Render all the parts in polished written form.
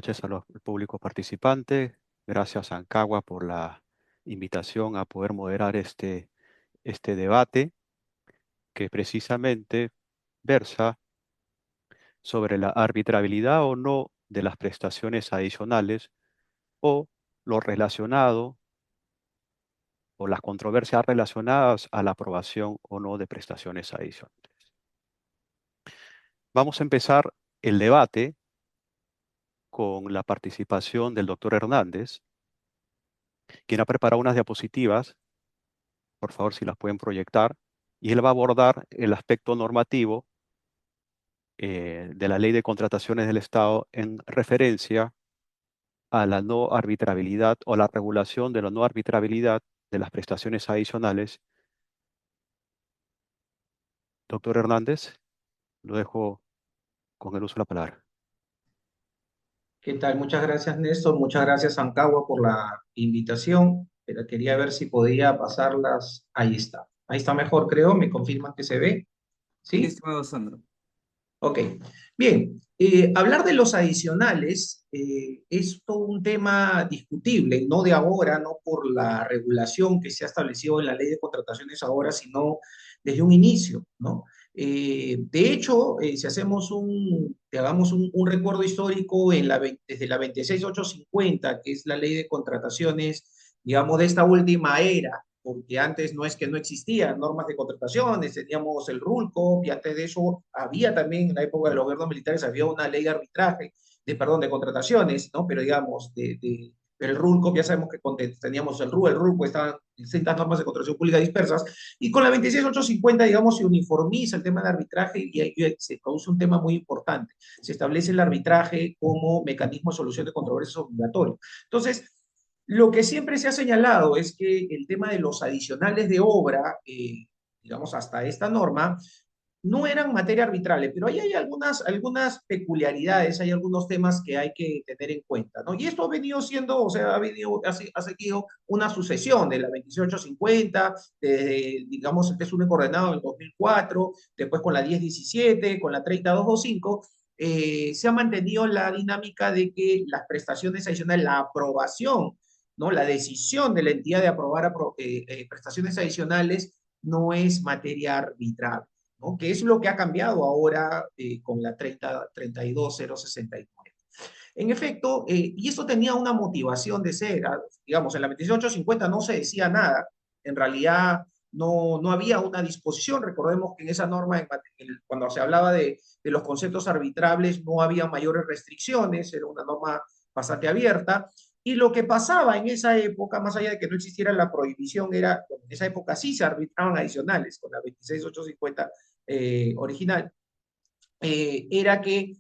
noches al público participante. Gracias a Ancagua por la invitación a poder moderar este debate que precisamente versa sobre la arbitrabilidad o no de las prestaciones adicionales o lo relacionado o las controversias relacionadas a la aprobación o no de prestaciones adicionales. Vamos a empezar el debate con la participación del doctor Hernández, quien ha preparado unas diapositivas, por favor si las pueden proyectar, y él va a abordar el aspecto normativo de la Ley de Contrataciones del Estado en referencia a la no arbitrabilidad o la regulación de la no arbitrabilidad de las prestaciones adicionales. Doctor Hernández, lo dejo con el uso de la palabra. ¿Qué tal? Muchas gracias, Néstor. Muchas gracias, Ancagua, por la invitación. Pero quería ver si podía pasarlas. Ahí está. Ahí está mejor, creo. Me confirman que se ve. Sí, ¿Sí? estimado Sandro. Ok. Bien. Hablar de los adicionales es todo un tema discutible, no de ahora, no por la regulación que se ha establecido en la ley de contrataciones ahora, sino desde un inicio, ¿no? De hecho, si hacemos hagamos un recuerdo histórico desde la 26850, que es la ley de contrataciones, digamos, de esta última era, porque antes no es que no existían normas de contrataciones, teníamos el RULCO, y antes de eso había también, en la época de los gobiernos militares, había una ley de arbitraje, perdón, de contrataciones, ¿no? Pero digamos, pero el RULCO, ya sabemos que teníamos el RULCO, estaban distintas normas de contratación pública dispersas, y con la 26850, digamos, se uniformiza el tema del arbitraje y ahí se produce un tema muy importante. Se establece el arbitraje como mecanismo de solución de controversias obligatorio. Entonces, lo que siempre se ha señalado es que el tema de los adicionales de obra, digamos, hasta esta norma, no eran materia arbitrable, pero ahí hay algunas peculiaridades, hay algunos temas que hay que tener en cuenta, ¿no? Y esto ha venido siendo, o sea, ha seguido una sucesión de la 2850, digamos, el TESUNE coordenado en el 2004, después con la 1017, con la 30225, se ha mantenido la dinámica de que las prestaciones adicionales, la aprobación, ¿no? La decisión de la entidad de aprobar prestaciones adicionales no es materia arbitrable, ¿no? Que es lo que ha cambiado ahora con la 32069. En efecto, y esto tenía una motivación de ser, digamos, en la 28850 no se decía nada, en realidad no había una disposición, recordemos que en esa norma, cuando se hablaba de los conceptos arbitrables, no había mayores restricciones, era una norma bastante abierta, y lo que pasaba en esa época, más allá de que no existiera la prohibición, era, en esa época sí se arbitraban adicionales, con la 26850 original, era que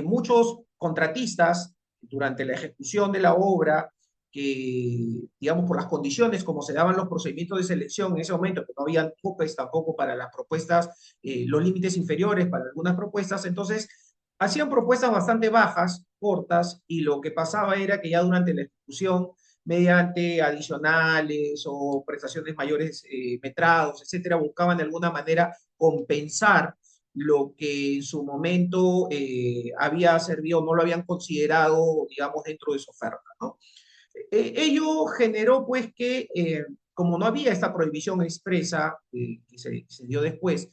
muchos contratistas, durante la ejecución de la obra, que, digamos, por las condiciones como se daban los procedimientos de selección en ese momento, que no había topes tampoco para las propuestas, los límites inferiores para algunas propuestas, entonces hacían propuestas bastante bajas, cortas, y lo que pasaba era que ya durante la ejecución, mediante adicionales o prestaciones mayores metrados, etcétera, buscaban de alguna manera compensar lo que en su momento había servido, no lo habían considerado, digamos, dentro de su oferta, ¿no? Ello generó, pues, que como no había esta prohibición expresa que se dio después,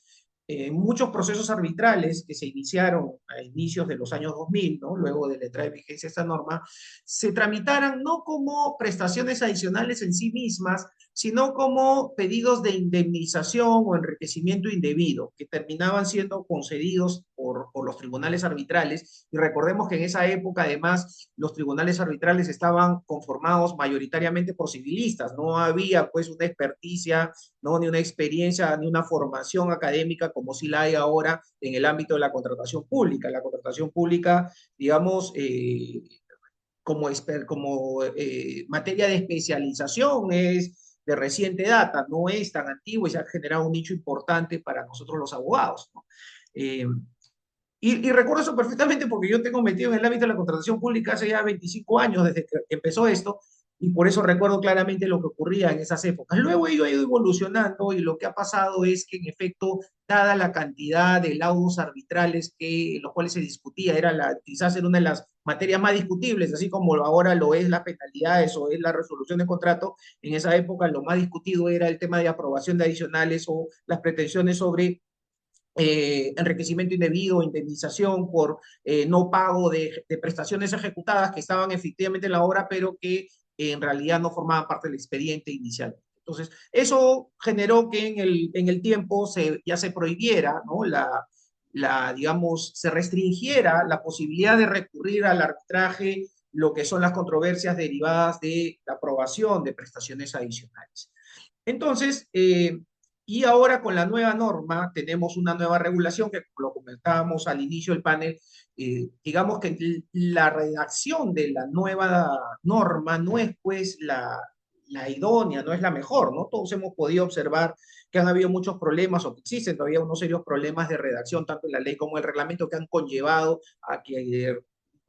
muchos procesos arbitrales que se iniciaron a inicios de los años 2000, ¿no? Luego de la entrada en vigencia de esta norma, se tramitaran no como prestaciones adicionales en sí mismas, sino como pedidos de indemnización o enriquecimiento indebido, que terminaban siendo concedidos por los tribunales arbitrales. Y recordemos que en esa época, además, los tribunales arbitrales estaban conformados mayoritariamente por civilistas, no había pues una experticia, ¿no? Ni una experiencia, ni una formación académica como sí la hay ahora en el ámbito de la contratación pública. La contratación pública, digamos, como materia de especialización es de reciente data, no es tan antiguo y se ha generado un nicho importante para nosotros los abogados, ¿no? Y recuerdo eso perfectamente porque yo tengo metido en el ámbito de la contratación pública hace ya 25 años desde que empezó esto, y por eso recuerdo claramente lo que ocurría en esas épocas. Luego ello ha ido evolucionando y lo que ha pasado es que en efecto, dada la cantidad de laudos arbitrales que los cuales se discutía, quizás era una de las materias más discutibles, así como ahora lo es las penalidades o es la resolución de contrato. En esa época lo más discutido era el tema de aprobación de adicionales o las pretensiones sobre enriquecimiento indebido, indemnización por no pago de prestaciones ejecutadas que estaban efectivamente en la obra, pero que en realidad no formaban parte del expediente inicial. Entonces, eso generó que en el tiempo ya se prohibiera, ¿no? Digamos, se restringiera la posibilidad de recurrir al arbitraje, lo que son las controversias derivadas de la aprobación de prestaciones adicionales. Entonces, y ahora con la nueva norma tenemos una nueva regulación que, como lo comentábamos al inicio del panel, digamos que la redacción de la nueva norma no es pues la idónea, no es la mejor, ¿no? Todos hemos podido observar que han habido muchos problemas o que existen todavía unos serios problemas de redacción, tanto en la ley como en el reglamento, que han conllevado a que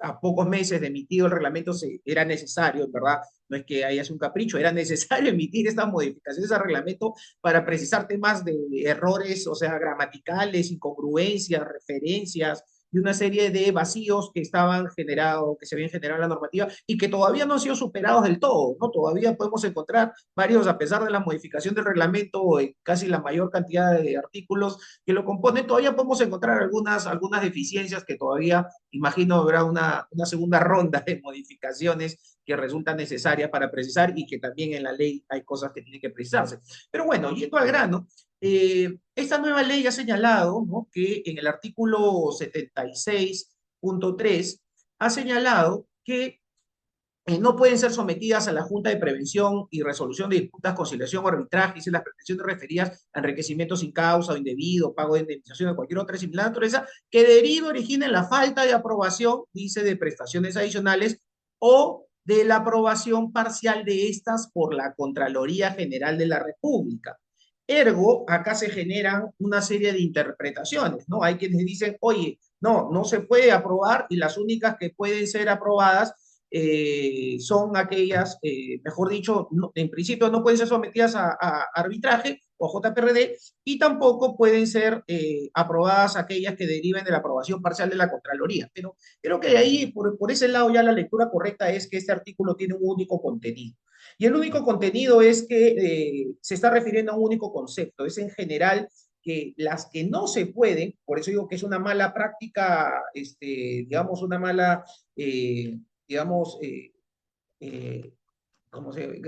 a pocos meses de emitido el reglamento era necesario, ¿verdad? No es que haya sido un capricho, era necesario emitir estas modificaciones al reglamento para precisar temas de errores, o sea, gramaticales, incongruencias, referencias y una serie de vacíos que estaban generados, que se habían generado en la normativa y que todavía no han sido superados del todo, ¿no? Todavía podemos encontrar varios, a pesar de la modificación del reglamento, casi la mayor cantidad de artículos que lo componen, todavía podemos encontrar algunas deficiencias que todavía, imagino, habrá una segunda ronda de modificaciones que resulta necesaria para precisar y que también en la ley hay cosas que tienen que precisarse. Pero bueno, yendo al grano, esta nueva ley ha señalado, ¿no?, que en el artículo 76.3 ha señalado que no pueden ser sometidas a la Junta de Prevención y Resolución de Disputas, Conciliación o Arbitraje, dice las pretensiones referidas a enriquecimiento sin causa o indebido, pago de indemnización o cualquier otra similar naturaleza, que derive o origine en la falta de aprobación, dice, de prestaciones adicionales o de la aprobación parcial de estas por la Contraloría General de la República. Ergo, acá se generan una serie de interpretaciones, ¿no? Hay quienes dicen, oye, no se puede aprobar y las únicas que pueden ser aprobadas son aquellas, mejor dicho, en principio no pueden ser sometidas a arbitraje o JPRD y tampoco pueden ser aprobadas aquellas que deriven de la aprobación parcial de la Contraloría. Pero creo que ahí, por ese lado, ya la lectura correcta es que este artículo tiene un único contenido. Y el único contenido es que se está refiriendo a un único concepto, es en general que las que no se pueden, por eso digo que es una mala práctica, digamos, una mala digamos, ¿cómo se,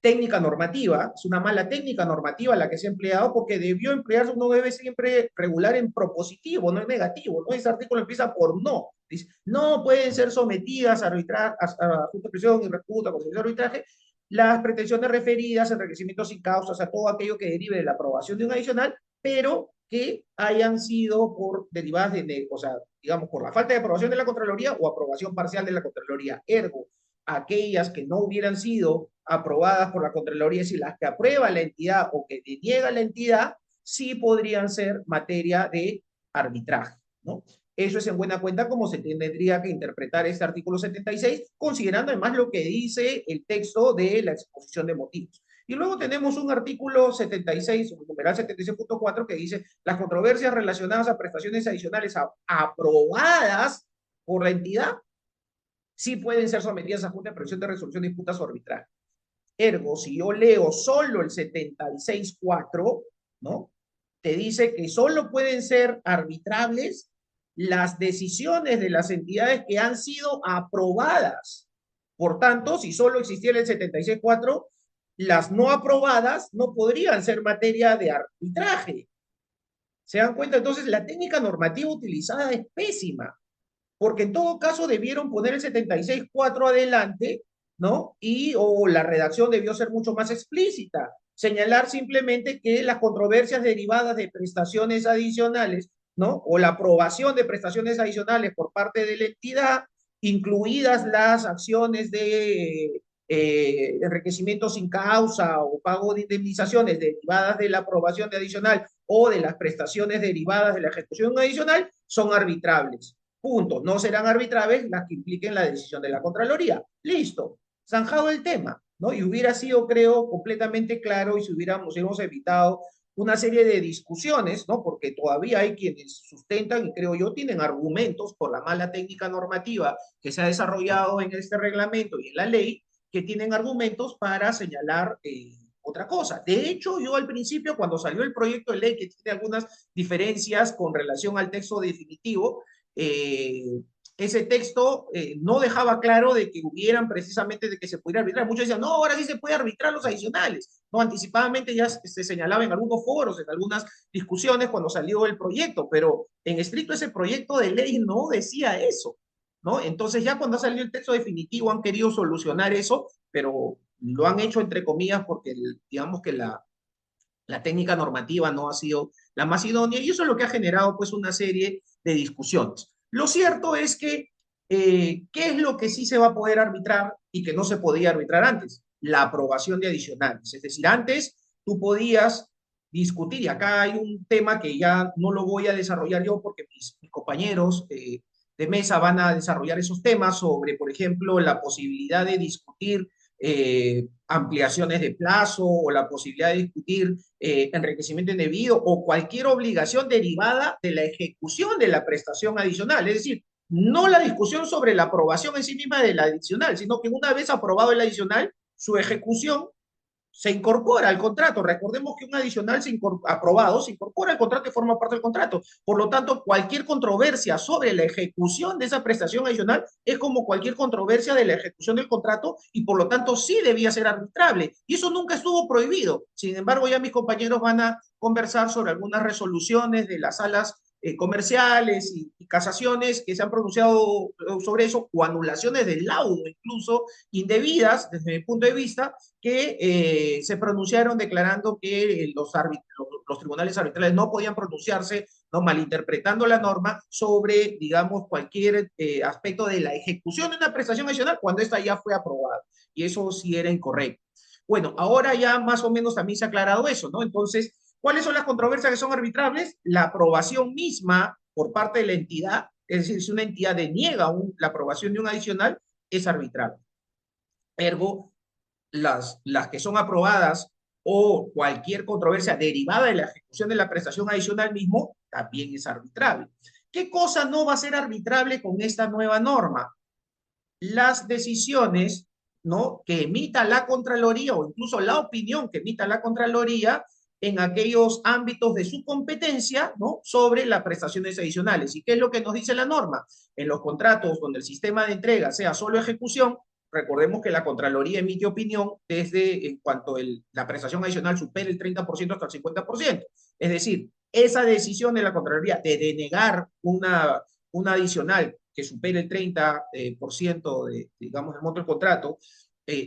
técnica normativa, es una mala técnica normativa la que se ha empleado porque debió emplearse, uno debe siempre regular en propositivo, no en negativo, ¿no? Ese artículo empieza por no, dice, no pueden ser sometidas a arbitraje, a justa presión y reputa, con de arbitraje, las pretensiones referidas, enriquecimiento sin causa, o sea, todo aquello que derive de la aprobación de un adicional, pero que hayan sido derivadas o sea, digamos, por la falta de aprobación de la Contraloría o aprobación parcial de la Contraloría. Ergo, aquellas que no hubieran sido aprobadas por la Contraloría, es decir, las que aprueba la entidad o que deniega la entidad, sí podrían ser materia de arbitraje, ¿no? Eso es en buena cuenta como se tendría que interpretar este artículo 76, considerando además lo que dice el texto de la exposición de motivos. Y luego tenemos un artículo 76, numeral 76.4, que dice las controversias relacionadas a prestaciones adicionales aprobadas por la entidad sí pueden ser sometidas a Junta de Prevención de Resolución de Disputas o Arbitraje. Ergo, si yo leo solo el 76.4, ¿no? Te dice que solo pueden ser arbitrables las decisiones de las entidades que han sido aprobadas. Por tanto, si solo existiera el 76.4, las no aprobadas no podrían ser materia de arbitraje. ¿Se dan cuenta? Entonces, la técnica normativa utilizada es pésima, porque en todo caso debieron poner el 76.4 adelante, ¿no? O la redacción debió ser mucho más explícita, señalar simplemente que las controversias derivadas de prestaciones adicionales, ¿no? O la aprobación de prestaciones adicionales por parte de la entidad, incluidas las acciones de enriquecimiento sin causa o pago de indemnizaciones derivadas de la aprobación de adicional o de las prestaciones derivadas de la ejecución adicional, son arbitrables. Punto. No serán arbitrables las que impliquen la decisión de la Contraloría. Listo. zanjado el tema, ¿no? Y hubiera sido, creo, completamente claro y si hubiéramos evitado una serie de discusiones, ¿no? Porque todavía hay quienes sustentan y creo yo tienen argumentos por la mala técnica normativa que se ha desarrollado en este reglamento y en la ley, que tienen argumentos para señalar otra cosa. De hecho, yo al principio, cuando salió el proyecto de ley que tiene algunas diferencias con relación al texto definitivo, ese texto no dejaba claro de que hubieran precisamente de que se pudiera arbitrar. Muchos decían, no, ahora sí se puede arbitrar los adicionales. No, anticipadamente ya se señalaba en algunos foros, en algunas discusiones cuando salió el proyecto, pero en estricto ese proyecto de ley no decía eso, ¿no? Entonces ya cuando ha salido el texto definitivo han querido solucionar eso, pero lo han hecho entre comillas porque digamos que la técnica normativa no ha sido la más idónea y eso es lo que ha generado pues una serie de discusiones. Lo cierto es que, ¿qué es lo que sí se va a poder arbitrar y que no se podía arbitrar antes? La aprobación de adicionales. Es decir, antes tú podías discutir, y acá hay un tema que ya no lo voy a desarrollar yo porque mis compañeros de mesa van a desarrollar esos temas sobre, por ejemplo, la posibilidad de discutir ampliaciones de plazo o la posibilidad de discutir enriquecimiento indebido o cualquier obligación derivada de la ejecución de la prestación adicional. Es decir, no la discusión sobre la aprobación en sí misma del adicional, sino que una vez aprobado el adicional, su ejecución se incorpora al contrato. Recordemos que un adicional aprobado se incorpora al contrato y forma parte del contrato. Por lo tanto, cualquier controversia sobre la ejecución de esa prestación adicional es como cualquier controversia de la ejecución del contrato y por lo tanto sí debía ser arbitrable. Y eso nunca estuvo prohibido. Sin embargo, ya mis compañeros van a conversar sobre algunas resoluciones de las salas comerciales y casaciones que se han pronunciado sobre eso, o anulaciones del laudo incluso indebidas desde mi punto de vista, que se pronunciaron declarando que los tribunales arbitrales no podían pronunciarse, no malinterpretando la norma sobre, digamos, cualquier aspecto de la ejecución de una prestación adicional cuando esta ya fue aprobada. Y eso sí era incorrecto. Bueno, ahora ya más o menos también se ha aclarado eso, ¿no? Entonces, ¿cuáles son las controversias que son arbitrables? La aprobación misma por parte de la entidad, es decir, si una entidad deniega la aprobación de un adicional, es arbitrable. Ergo, las que son aprobadas o cualquier controversia derivada de la ejecución de la prestación adicional mismo, también es arbitrable. ¿Qué cosa no va a ser arbitrable con esta nueva norma? Las decisiones, ¿no?, que emita la Contraloría o incluso la opinión que emita la Contraloría en aquellos ámbitos de su competencia, ¿no?, sobre las prestaciones adicionales. ¿Y qué es lo que nos dice la norma? En los contratos donde el sistema de entrega sea solo ejecución, recordemos que la Contraloría emite opinión desde en cuanto la prestación adicional supere el 30% hasta el 50%. Es decir, esa decisión de la Contraloría de denegar una adicional que supere el 30% digamos, del monto del contrato,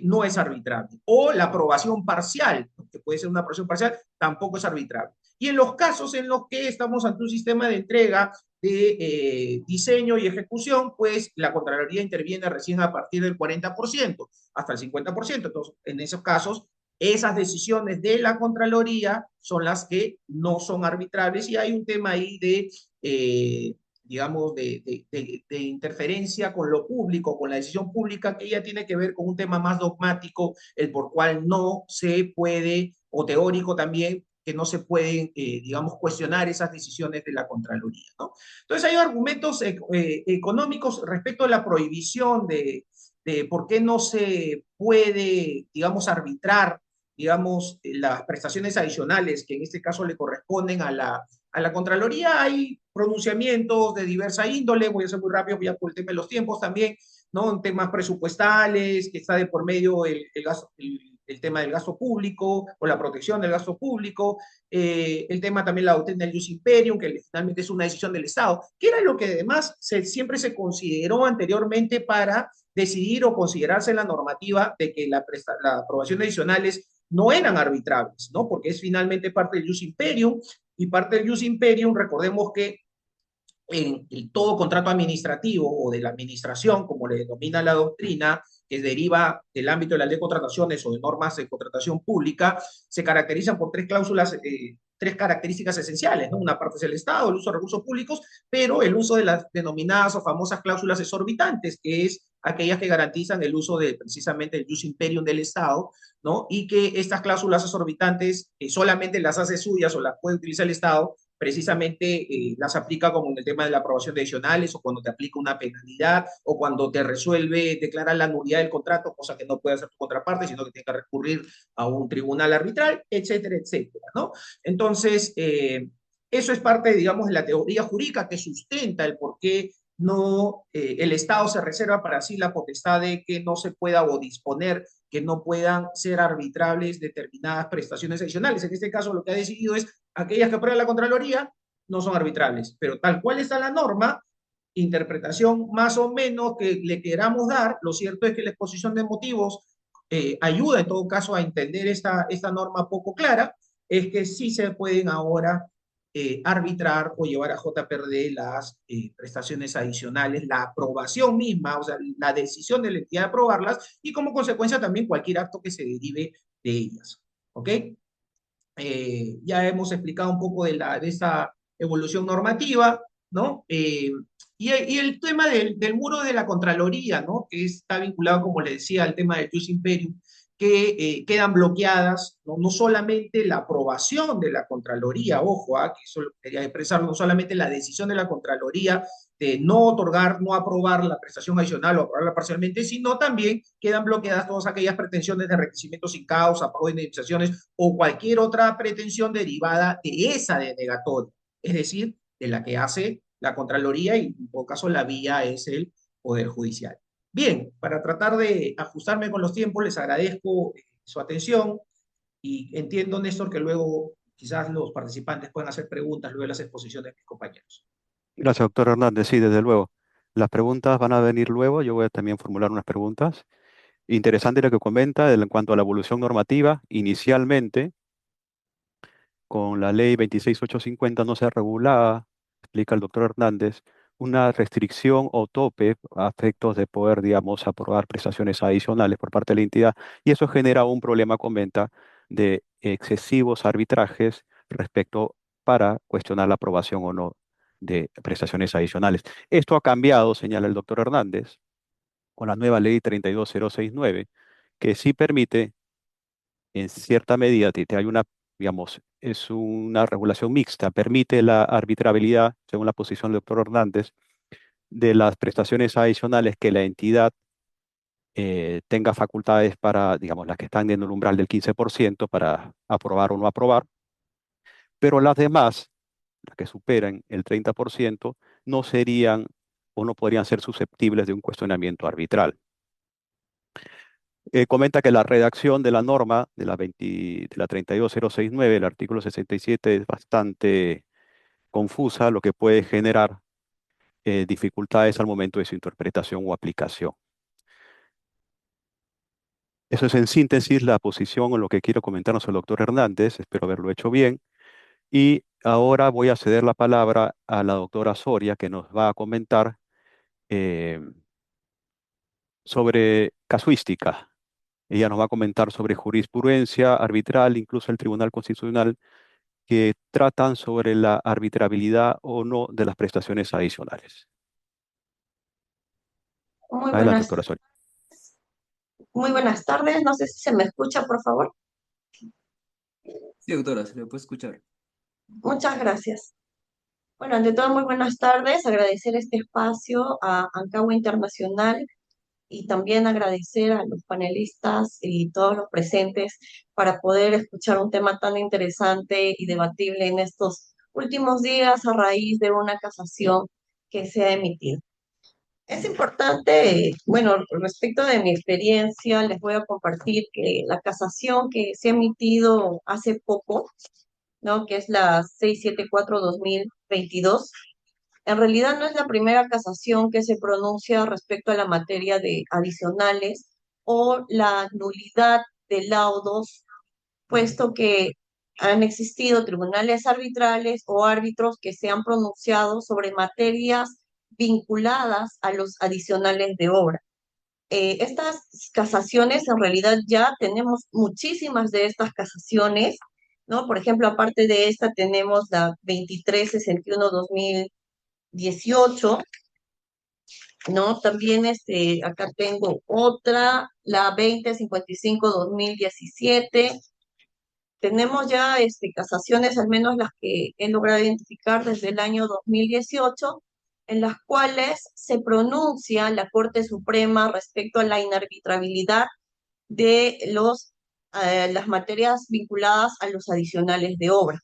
no es arbitrable. O la aprobación parcial, que puede ser una aprobación parcial, tampoco es arbitrable. Y en los casos en los que estamos ante un sistema de entrega de diseño y ejecución, pues la Contraloría interviene recién a partir del 40% hasta el 50%. Entonces, en esos casos, esas decisiones de la Contraloría son las que no son arbitrables y hay un tema ahí digamos, de interferencia con lo público, con la decisión pública, que ya tiene que ver con un tema más dogmático, el por cual no se puede, o teórico también, que no se pueden, digamos, cuestionar esas decisiones de la Contraloría, ¿no? Entonces hay argumentos económicos respecto a la prohibición de por qué no se puede, digamos, arbitrar, digamos, las prestaciones adicionales que en este caso le corresponden a la Contraloría. Hay pronunciamientos de diversa índole, voy a ser muy rápido ya por el tema de los tiempos también, ¿no? En temas presupuestales, que está de por medio el tema del gasto público o la protección del gasto público, el tema también la doctrina del jus imperium, que finalmente es una decisión del Estado, que era lo que además siempre se consideró anteriormente para decidir o considerarse en la normativa de que la aprobación de adicionales no eran arbitrables, ¿no? Porque es finalmente parte del jus imperium y parte del jus imperium, recordemos que en todo contrato administrativo o de la administración, como le denomina la doctrina, que deriva del ámbito de la ley de contrataciones o de normas de contratación pública, se caracterizan por tres cláusulas tres características esenciales, ¿no? Una parte es el Estado, el uso de recursos públicos, pero el uso de las denominadas o famosas cláusulas exorbitantes, que es aquellas que garantizan el uso de precisamente el jus imperium del Estado, ¿no? Y que estas cláusulas exorbitantes solamente las hace suyas o las puede utilizar el Estado, precisamente las aplica como en el tema de la aprobación de adicionales o cuando te aplica una penalidad o cuando te resuelve, declara la nulidad del contrato, cosa que no puede hacer tu contraparte, sino que tiene que recurrir a un tribunal arbitral, etcétera, etcétera, ¿no? Entonces, eso es parte, digamos, de la teoría jurídica que sustenta el por qué no, el Estado se reserva para sí la potestad de que no se pueda o disponer que no puedan ser arbitrables determinadas prestaciones adicionales. En este caso, lo que ha decidido es aquellas que aprueba la Contraloría no son arbitrables, pero tal cual está la norma, interpretación más o menos que le queramos dar, lo cierto es que la exposición de motivos ayuda en todo caso a entender esta norma poco clara, es que sí se pueden ahora arbitrar o llevar a JPRD las prestaciones adicionales, la aprobación misma, o sea, la decisión de la entidad de aprobarlas y como consecuencia también cualquier acto que se derive de ellas. ¿Ok? Ya hemos explicado un poco de esa evolución normativa, ¿no? Y el tema del muro de la Contraloría, ¿no? Que está vinculado, como le decía, al tema del Jus Imperium, que quedan bloqueadas, ¿no? No solamente la aprobación de la Contraloría, ojo, que eso quería expresar, no solamente la decisión de la Contraloría de no otorgar, no aprobar la prestación adicional o aprobarla parcialmente, sino también quedan bloqueadas todas aquellas pretensiones de enriquecimiento sin causa, pago de indemnizaciones o cualquier otra pretensión derivada de esa denegatoria, es decir, de la que hace la Contraloría y en todo caso la vía es el Poder Judicial. Bien, para tratar de ajustarme con los tiempos, les agradezco su atención y entiendo, Néstor, que luego quizás los participantes puedan hacer preguntas luego de las exposiciones de mis compañeros. Gracias, doctor Hernández. Sí, desde luego. Las preguntas van a venir luego. Yo voy a también formular unas preguntas. Interesante lo que comenta en cuanto a la evolución normativa. Inicialmente, con la ley 26850 no se regulaba, explica el doctor Hernández, una restricción o tope a efectos de poder, digamos, aprobar prestaciones adicionales por parte de la entidad. Y eso genera un problema, comenta, de excesivos arbitrajes respecto para cuestionar la aprobación o no de prestaciones adicionales. Esto ha cambiado, señala el doctor Hernández, con la nueva ley 32069, que sí permite en cierta medida, hay una, digamos, es una regulación mixta, permite la arbitrabilidad, según la posición del doctor Hernández, de las prestaciones adicionales que la entidad tenga facultades para, digamos, las que están en el umbral del 15% para aprobar o no aprobar, pero las demás, las que superan el 30%, no serían o no podrían ser susceptibles de un cuestionamiento arbitral. Comenta que la redacción de la norma de de la 32069, el artículo 67, es bastante confusa, lo que puede generar dificultades al momento de su interpretación o aplicación. Eso es en síntesis la posición o lo que quiero comentarnos el doctor Hernández. Espero haberlo hecho bien. Y ahora voy a ceder la palabra a la doctora Soria, que nos va a comentar eh, sobre casuística. Ella nos va a comentar sobre jurisprudencia arbitral, incluso el Tribunal Constitucional, que tratan sobre la arbitrabilidad o no de las prestaciones adicionales. Muy Adelante, buenas, doctora Soria. muy buenas tardes. No sé si se me escucha, por favor. Sí, doctora, se le puede escuchar. Muchas gracias. Bueno, ante todo, muy buenas tardes. Agradecer este espacio a Ancagua Internacional y también agradecer a los panelistas y todos los presentes para poder escuchar un tema tan interesante y debatible en estos últimos días a raíz de una casación que se ha emitido. Es importante, bueno, respecto de mi experiencia, les voy a compartir que la casación que se ha emitido hace poco, ¿no? Que es la 674/2022, en realidad no es la primera casación que se pronuncia respecto a la materia de adicionales o la nulidad de laudos, puesto que han existido tribunales arbitrales o árbitros que se han pronunciado sobre materias vinculadas a los adicionales de obra. Estas casaciones, en realidad ya tenemos muchísimas de estas casaciones ¿no? Por ejemplo, aparte de esta, tenemos la 2361-2018, ¿no? También acá tengo otra, la 2055-2017. Tenemos ya casaciones, al menos las que he logrado identificar desde el año 2018, en las cuales se pronuncia la Corte Suprema respecto a la inarbitrabilidad de las materias vinculadas a los adicionales de obra,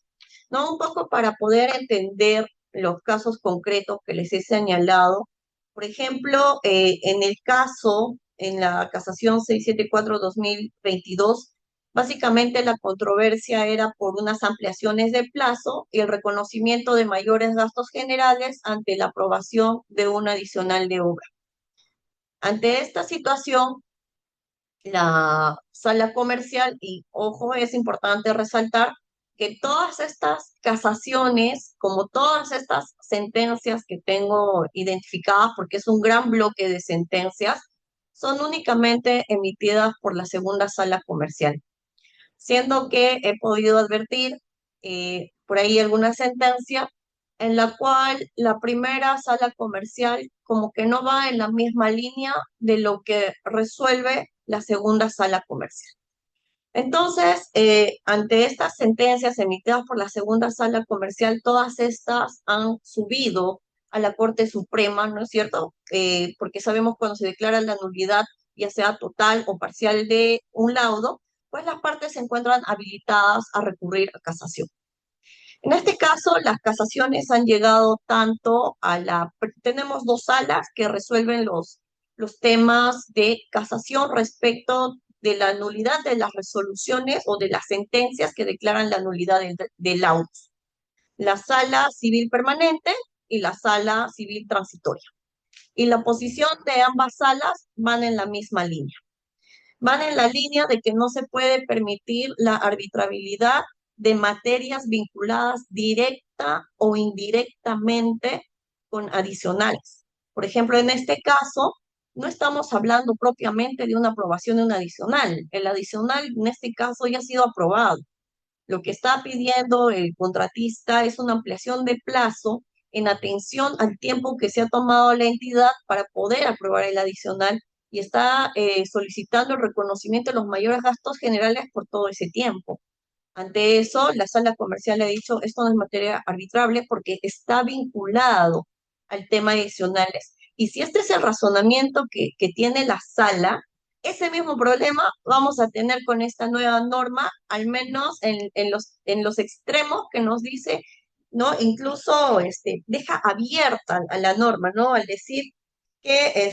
¿no? Un poco para poder entender los casos concretos que les he señalado. Por ejemplo, en el caso, en la casación 674-2022, básicamente la controversia era por unas ampliaciones de plazo y el reconocimiento de mayores gastos generales ante la aprobación de un adicional de obra. Ante esta situación, la sala comercial, y ojo, es importante resaltar que todas estas casaciones, como todas estas sentencias que tengo identificadas, porque es un gran bloque de sentencias, son únicamente emitidas por la segunda sala comercial, siendo que he podido advertir por ahí alguna sentencia en la cual la primera sala comercial como que no va en la misma línea de lo que resuelve la segunda sala comercial. Entonces, ante estas sentencias emitidas por la segunda sala comercial, todas estas han subido a la Corte Suprema, ¿no es cierto? Porque sabemos cuando se declara la nulidad, ya sea total o parcial de un laudo, pues las partes se encuentran habilitadas a recurrir a casación. En este caso, las casaciones han llegado tanto a la... Tenemos dos salas que resuelven los temas de casación respecto de la nulidad de las resoluciones o de las sentencias que declaran la nulidad del laudo. La sala civil permanente y la sala civil transitoria. Y la posición de ambas salas van en la misma línea. Van en la línea de que no se puede permitir la arbitrabilidad de materias vinculadas directa o indirectamente con adicionales. Por ejemplo, en este caso, no estamos hablando propiamente de una aprobación de un adicional. El adicional, en este caso, ya ha sido aprobado. Lo que está pidiendo el contratista es una ampliación de plazo en atención al tiempo que se ha tomado la entidad para poder aprobar el adicional y está solicitando el reconocimiento de los mayores gastos generales por todo ese tiempo. Ante eso, la sala comercial le ha dicho, esto no es materia arbitrable porque está vinculado al tema adicionales. Y si este es el razonamiento que tiene la sala, ese mismo problema vamos a tener con esta nueva norma, al menos en los extremos que nos dice, ¿no? Incluso deja abierta a la norma, ¿no? Al decir que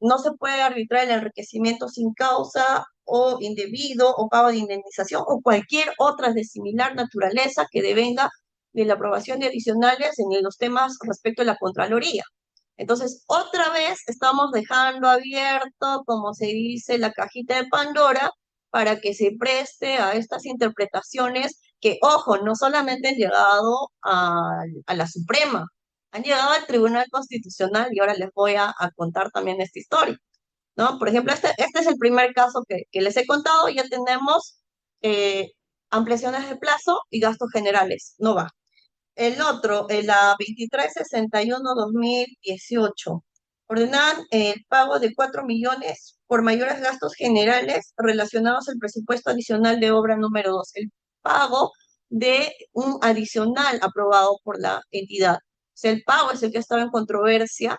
no se puede arbitrar el enriquecimiento sin causa o indebido o pago de indemnización o cualquier otra de similar naturaleza que devenga de la aprobación de adicionales en los temas respecto a la Contraloría. Entonces, otra vez estamos dejando abierto, como se dice, la cajita de Pandora para que se preste a estas interpretaciones que, ojo, no solamente han llegado a la Suprema, han llegado al Tribunal Constitucional y ahora les voy a contar también esta historia, ¿no? Por ejemplo, este es el primer caso que les he contado, ya tenemos eh, ampliaciones de plazo y gastos generales, no va. El otro, la 2361-2018, ordenan el pago de 4 millones por mayores gastos generales relacionados al presupuesto adicional de obra número 2, el pago de un adicional aprobado por la entidad. O sea, el pago es el que estaba en controversia,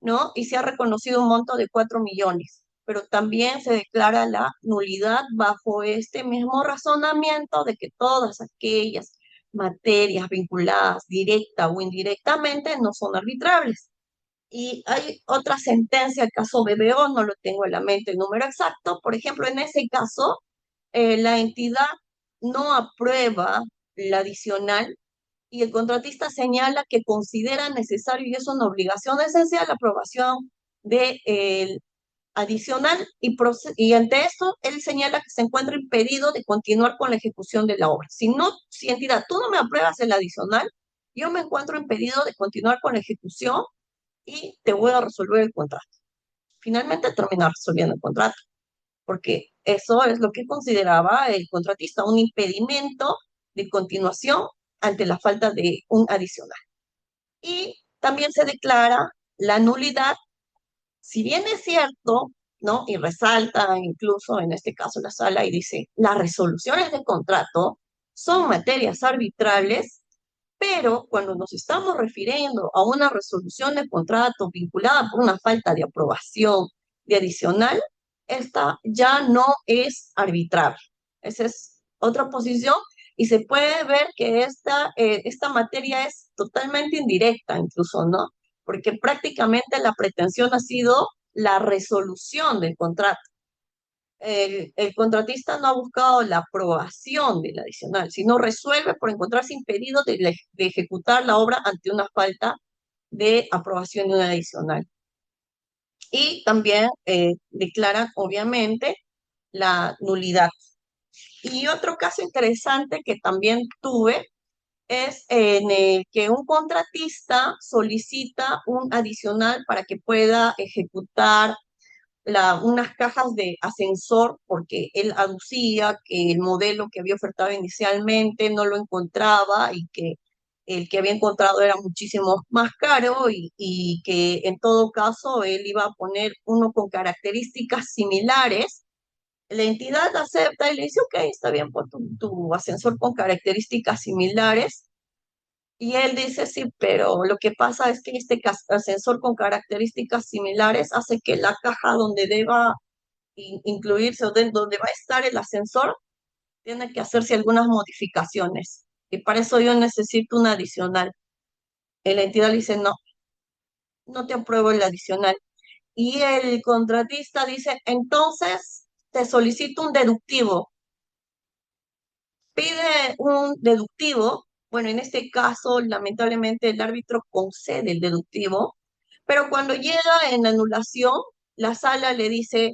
¿no? Y se ha reconocido un monto de 4 millones, pero también se declara la nulidad bajo este mismo razonamiento de que todas aquellas materias vinculadas directa o indirectamente no son arbitrables. Y hay otra sentencia, el caso BBO, no lo tengo en la mente el número exacto. Por ejemplo, en ese caso, la entidad no aprueba la adicional y el contratista señala que considera necesario y es una obligación esencial la aprobación del adicional y ante esto él señala que se encuentra impedido de continuar con la ejecución de la obra. Si entidad, tú no me apruebas el adicional, yo me encuentro impedido de continuar con la ejecución y te voy a resolver el contrato. Finalmente termina resolviendo el contrato, porque eso es lo que consideraba el contratista, un impedimento de continuación ante la falta de un adicional. Y también se declara la nulidad, si bien es cierto, ¿no? Y resalta incluso en este caso la sala y dice, las resoluciones de contrato son materias arbitrables, pero cuando nos estamos refiriendo a una resolución de contrato vinculada por una falta de aprobación de adicional, esta ya no es arbitrable. Esa es otra posición y se puede ver que esta materia es totalmente indirecta incluso, ¿no? Porque prácticamente la pretensión ha sido la resolución del contrato. El contratista no ha buscado la aprobación del adicional, sino resuelve por encontrarse impedido de ejecutar la obra ante una falta de aprobación de un adicional. Y también declaran, obviamente, la nulidad. Y otro caso interesante que también tuve es en el que un contratista solicita un adicional para que pueda ejecutar unas cajas de ascensor porque él aducía que el modelo que había ofertado inicialmente no lo encontraba y que el que había encontrado era muchísimo más caro y que en todo caso él iba a poner uno con características similares. La entidad acepta y le dice, ok, está bien, pon tu ascensor con características similares. Y él dice, sí, pero lo que pasa es que este ascensor con características similares hace que la caja donde deba incluirse o donde va a estar el ascensor tiene que hacerse algunas modificaciones. Y para eso yo necesito un adicional. Y la entidad le dice, no, no te apruebo el adicional. Y el contratista dice, entonces te solicito un deductivo. Pide un deductivo. Bueno, en este caso, lamentablemente, el árbitro concede el deductivo, pero cuando llega en anulación, la sala le dice,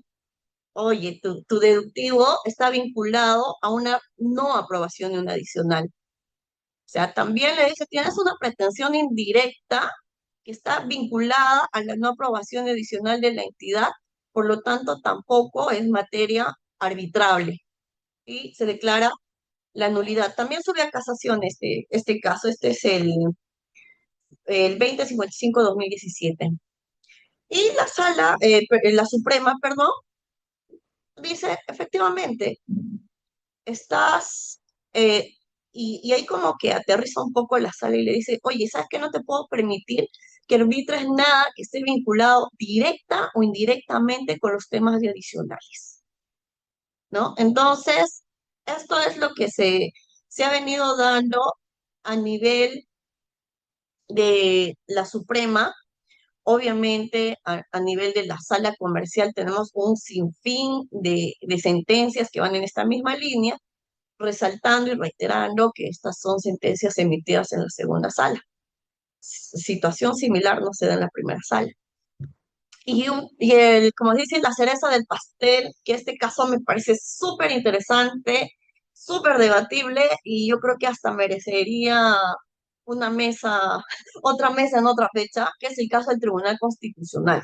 oye, tu deductivo está vinculado a una no aprobación de un adicional. O sea, también le dice, tienes una pretensión indirecta que está vinculada a la no aprobación adicional de la entidad, por lo tanto, tampoco es materia arbitrable y se declara la nulidad. También sube a casación este caso, este es el 2055-2017. Y la sala, la Suprema, perdón, dice, efectivamente, estás, eh, y ahí como que aterriza un poco la sala y le dice, oye, ¿sabes qué? No te puedo permitir que arbitres nada que esté vinculado directa o indirectamente con los temas de adicionales, ¿no? Entonces, esto es lo que se ha venido dando a nivel de la Suprema. Obviamente, a nivel de la sala comercial tenemos un sinfín de sentencias que van en esta misma línea, resaltando y reiterando que estas son sentencias emitidas en la segunda sala. Situación similar no se da en la primera sala. Como dice, la cereza del pastel, que este caso me parece súper interesante, súper debatible, y yo creo que hasta merecería una mesa, otra mesa en otra fecha, que es el caso del Tribunal Constitucional.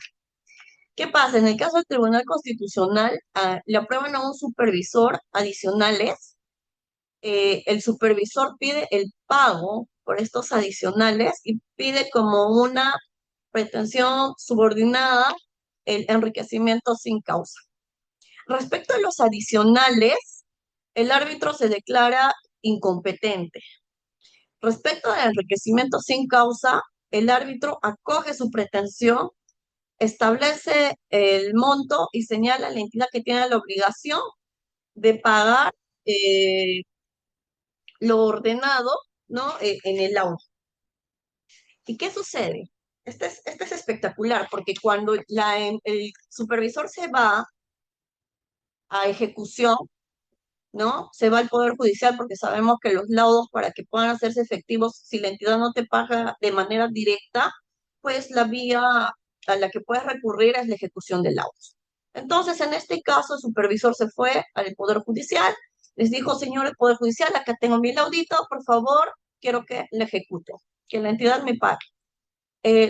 ¿Qué pasa? En el caso del Tribunal Constitucional, le aprueban a un supervisor adicionales. El supervisor pide el pago por estos adicionales y pide como una pretensión subordinada el enriquecimiento sin causa. Respecto a los adicionales, el árbitro se declara incompetente. Respecto al enriquecimiento sin causa, el árbitro acoge su pretensión, establece el monto y señala a la entidad que tiene la obligación de pagar eh, lo ordenado, ¿no? En el laudo. ¿Y qué sucede? Este es espectacular porque cuando el supervisor se va a ejecución, ¿no? Se va al Poder Judicial porque sabemos que los laudos para que puedan hacerse efectivos, si la entidad no te paga de manera directa, pues la vía a la que puedes recurrir es la ejecución de laudos. Entonces, en este caso, el supervisor se fue al Poder Judicial, les dijo, señor el Poder Judicial, acá tengo mi laudito, por favor, quiero que le ejecute, que la entidad me pague.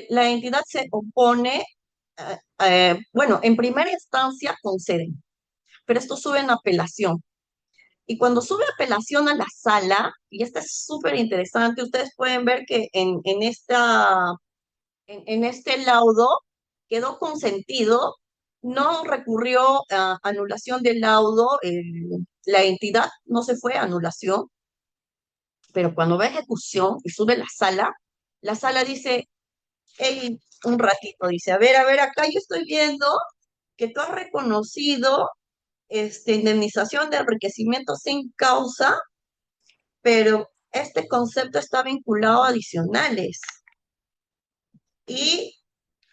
La entidad se opone, bueno, en primera instancia conceden, pero esto sube en apelación. Y cuando sube apelación a la sala, y esto es súper interesante, ustedes pueden ver que en este laudo quedó consentido, no recurrió a anulación del laudo, la entidad no se fue a anulación, pero cuando va a ejecución y sube la sala dice, hey, un ratito, dice, a ver, acá yo estoy viendo que tú has reconocido indemnización de enriquecimiento sin causa, pero este concepto está vinculado a adicionales. Y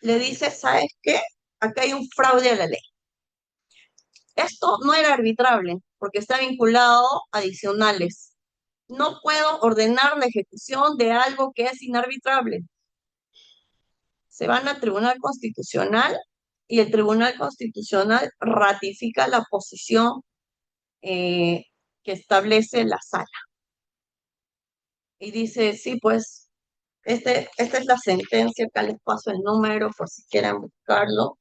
le dice, ¿sabes qué? Acá hay un fraude a la ley. Esto no era arbitrable porque está vinculado a adicionales. No puedo ordenar la ejecución de algo que es inarbitrable. Se van al Tribunal Constitucional y el Tribunal Constitucional ratifica la posición eh, que establece la sala. Y dice, sí, pues, esta es la sentencia, acá les paso el número por si quieren buscarlo.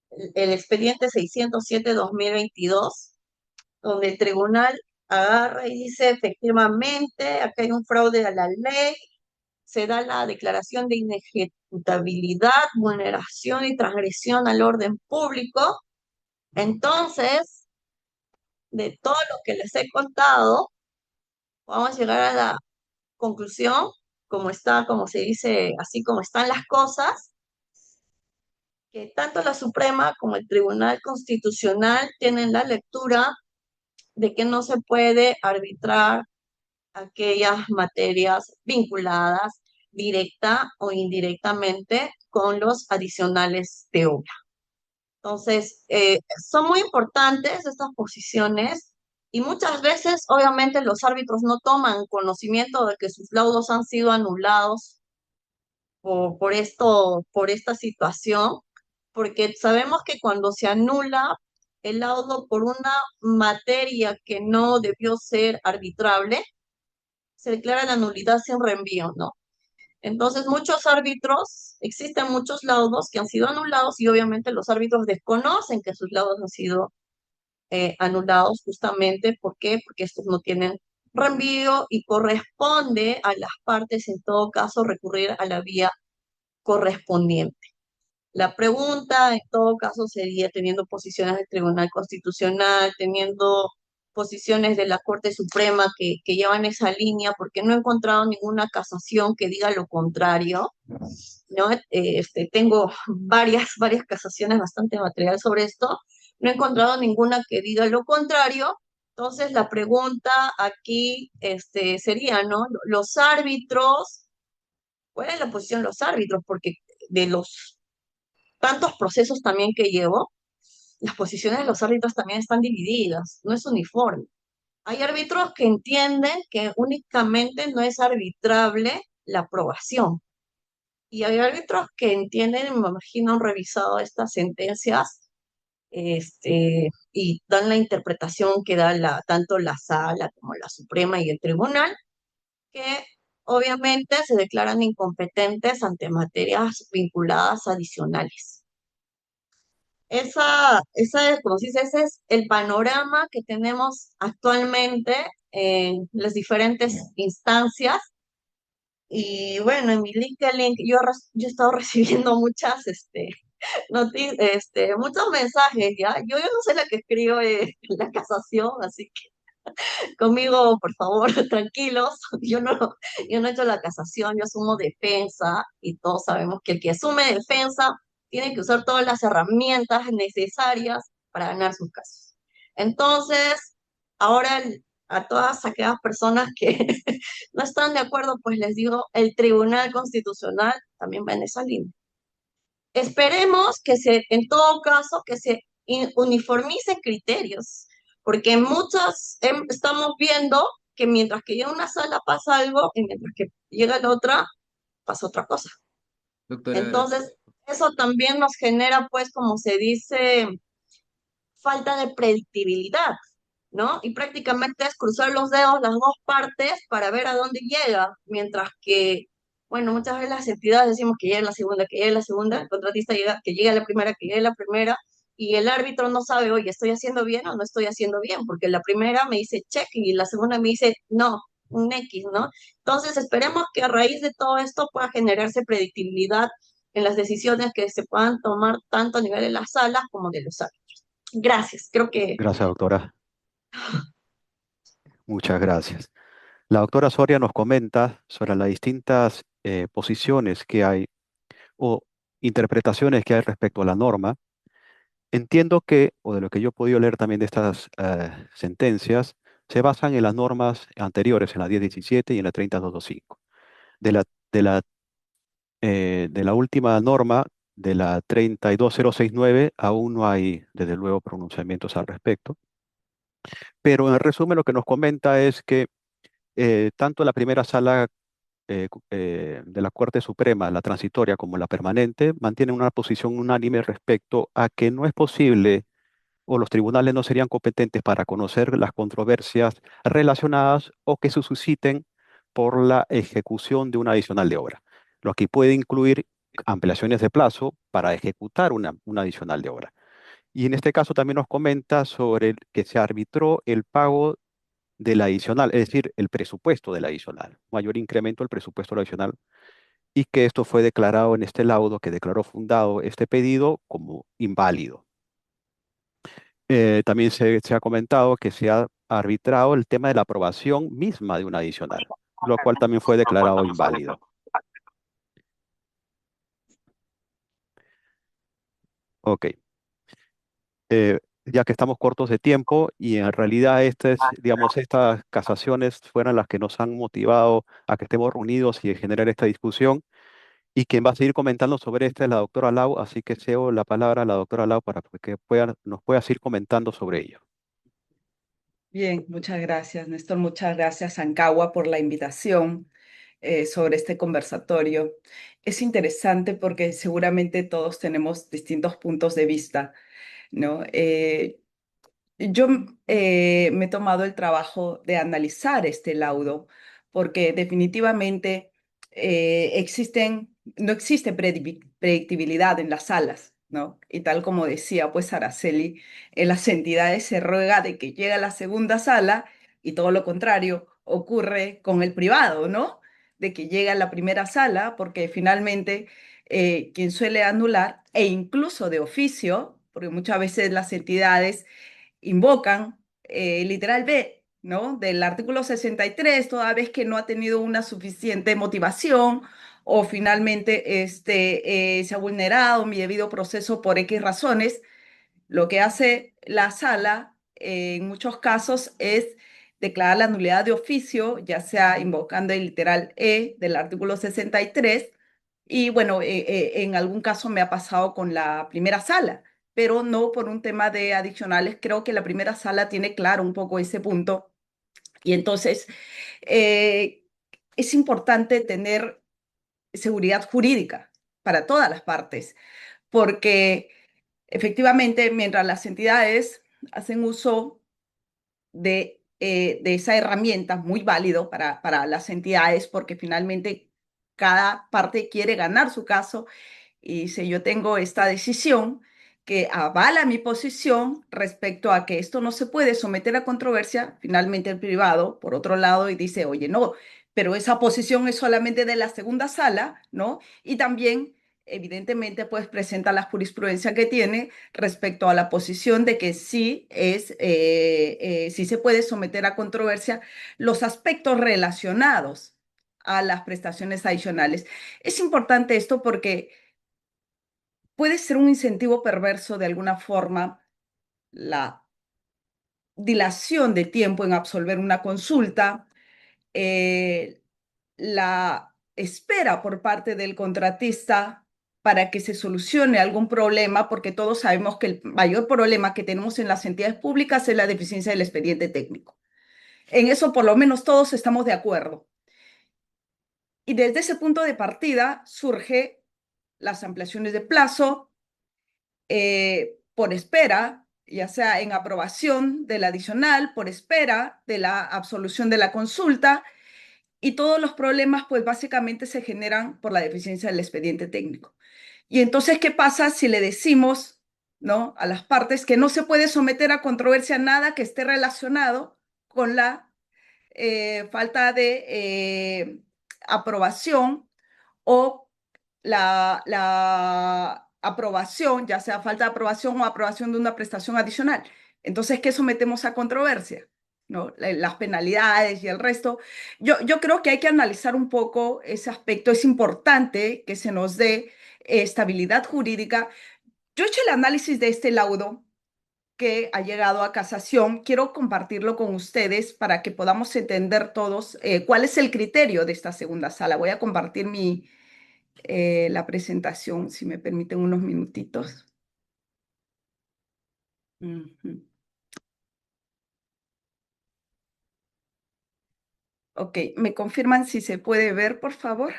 El expediente 607-2022, donde el tribunal agarra y dice, efectivamente, acá hay un fraude a la ley, se da la declaración de inejecutabilidad, vulneración y transgresión al orden público. Entonces, de todo lo que les he contado, vamos a llegar a la conclusión, como está, como se dice, así como están las cosas, que tanto la Suprema como el Tribunal Constitucional tienen la lectura de que no se puede arbitrar aquellas materias vinculadas directa o indirectamente con los adicionales de obra. Entonces, son muy importantes estas posiciones y muchas veces, obviamente, los árbitros no toman conocimiento de que sus laudos han sido anulados por esta situación, porque sabemos que cuando se anula el laudo por una materia que no debió ser arbitrable, se declara la nulidad sin reenvío, ¿no? Entonces, muchos árbitros, existen muchos laudos que han sido anulados y obviamente los árbitros desconocen que sus laudos han sido anulados justamente, ¿por qué? Porque estos no tienen reenvío y corresponde a las partes, en todo caso, recurrir a la vía correspondiente. La pregunta, en todo caso, sería teniendo posiciones del Tribunal Constitucional, teniendo posiciones de la Corte Suprema que llevan esa línea, porque no he encontrado ninguna casación que diga lo contrario, ¿no? Tengo varias casaciones, bastante material sobre esto, no he encontrado ninguna que diga lo contrario. Entonces, la pregunta aquí sería, ¿no? Los árbitros, ¿cuál es la posición de los árbitros? Porque de los tantos procesos también que llevo, las posiciones de los árbitros también están divididas, no es uniforme. Hay árbitros que entienden que únicamente no es arbitrable la aprobación. Y hay árbitros que entienden, me imagino, han revisado estas sentencias y dan la interpretación que da tanto la sala como la Suprema y el tribunal, que obviamente se declaran incompetentes ante materias vinculadas adicionales. Como se dice, ese es el panorama que tenemos actualmente en las diferentes instancias. Y bueno, en mi LinkedIn yo he estado recibiendo muchos mensajes, ¿ya? Yo no soy la que escribo la casación, así que conmigo, por favor, tranquilos. Yo no he hecho la casación, yo asumo defensa y todos sabemos que el que asume defensa tiene que usar todas las herramientas necesarias para ganar sus casos. Entonces, ahora a todas aquellas personas que no están de acuerdo, pues les digo, el Tribunal Constitucional también va en esa línea. Esperemos en todo caso, que se uniformicen criterios, porque en muchas estamos viendo que mientras que llega una sala pasa algo y mientras que llega la otra pasa otra cosa. Doctora, Entonces, eso también nos genera, pues, como se dice, falta de predictibilidad, ¿no? Y prácticamente es cruzar los dedos las dos partes para ver a dónde llega, mientras que, bueno, muchas veces las entidades decimos que llegue la segunda, el contratista llega, que llegue la primera, que llegue la primera, y el árbitro no sabe, oye, ¿estoy haciendo bien o no estoy haciendo bien? Porque la primera me dice check y la segunda me dice no, un X, ¿no? Entonces esperemos que a raíz de todo esto pueda generarse predictibilidad en las decisiones que se puedan tomar tanto a nivel de las salas como de los árbitros. Gracias, creo que Gracias, doctora. Muchas gracias. La doctora Soria nos comenta sobre las distintas posiciones que hay o interpretaciones que hay respecto a la norma. Entiendo que, o de lo que yo he podido leer también de estas sentencias, se basan en las normas anteriores, en la 1017 y en la 30225. De la, de la, de la última norma, de la 32069, aún no hay, desde luego, pronunciamientos al respecto. Pero en resumen, lo que nos comenta es que tanto la primera sala de la Corte Suprema, la transitoria como la permanente, mantienen una posición unánime respecto a que no es posible o los tribunales no serían competentes para conocer las controversias relacionadas o que se susciten por la ejecución de una adicional de obra, lo que puede incluir ampliaciones de plazo para ejecutar una adicional de obra. Y en este caso también nos comenta sobre que se arbitró el pago de la adicional, es decir, el presupuesto de la adicional, mayor incremento del presupuesto de la adicional, y que esto fue declarado en este laudo que declaró fundado este pedido como inválido. También se ha comentado que se ha arbitrado el tema de la aprobación misma de una adicional, lo cual también fue declarado inválido. Ok. Ya que estamos cortos de tiempo y en realidad digamos, estas casaciones fueron las que nos han motivado a que estemos reunidos y generar esta discusión. Y quien va a seguir comentando sobre esto es la doctora Lau, así que cedo la palabra a la doctora Lau para que nos pueda seguir comentando sobre ello. Bien, muchas gracias, Néstor. Muchas gracias, Ankawa, por la invitación sobre este conversatorio. Es interesante porque seguramente todos tenemos distintos puntos de vista, ¿no? Yo me he tomado el trabajo de analizar este laudo porque definitivamente no existe predictibilidad en las salas, ¿no? Y tal como decía pues Araceli, en las entidades se ruega de que llegue a la segunda sala y todo lo contrario ocurre con el privado, ¿no? De que llega a la primera sala porque finalmente quien suele anular e incluso de oficio, porque muchas veces las entidades invocan literal B, ¿no? Del artículo 63, toda vez que no ha tenido una suficiente motivación o finalmente se ha vulnerado mi debido proceso por X razones, lo que hace la sala en muchos casos es declarar la nulidad de oficio, ya sea invocando el literal E del artículo 63, y bueno, en algún caso me ha pasado con la primera sala, pero no por un tema de adicionales. Creo que la primera sala tiene claro un poco ese punto. Y entonces eh, es importante tener seguridad jurídica para todas las partes, porque efectivamente, mientras las entidades hacen uso de esa herramienta muy válido para las entidades, porque finalmente cada parte quiere ganar su caso y si yo tengo esta decisión que avala mi posición respecto a que esto no se puede someter a controversia, finalmente el privado, por otro lado, y dice, oye, no, pero esa posición es solamente de la segunda sala, ¿no? Y también, evidentemente, pues presenta la jurisprudencia que tiene respecto a la posición de que sí se puede someter a controversia los aspectos relacionados a las prestaciones adicionales. Es importante esto porque puede ser un incentivo perverso de alguna forma la dilación de tiempo en absolver una consulta, eh, la espera por parte del contratista para que se solucione algún problema, porque todos sabemos que el mayor problema que tenemos en las entidades públicas es la deficiencia del expediente técnico. En eso por lo menos todos estamos de acuerdo. Y desde ese punto de partida surge las ampliaciones de plazo, por espera, ya sea en aprobación del adicional, por espera de la absolución de la consulta, y todos los problemas pues básicamente se generan por la deficiencia del expediente técnico. Y entonces, ¿qué pasa si le decimos ¿no? A las partes que no se puede someter a controversia nada que esté relacionado con la falta de aprobación o la aprobación, ya sea falta de aprobación o aprobación de una prestación adicional. Entonces, ¿qué sometemos a controversia? ¿No? Las penalidades y el resto. Yo creo que hay que analizar un poco ese aspecto. Es importante que se nos dé estabilidad jurídica. Yo he hecho el análisis de este laudo que ha llegado a casación. Quiero compartirlo con ustedes para que podamos entender todos cuál es el criterio de esta segunda sala. Voy a compartir la presentación, si me permiten unos minutitos. Ujú. Ok, ¿me confirman si se puede ver, por favor?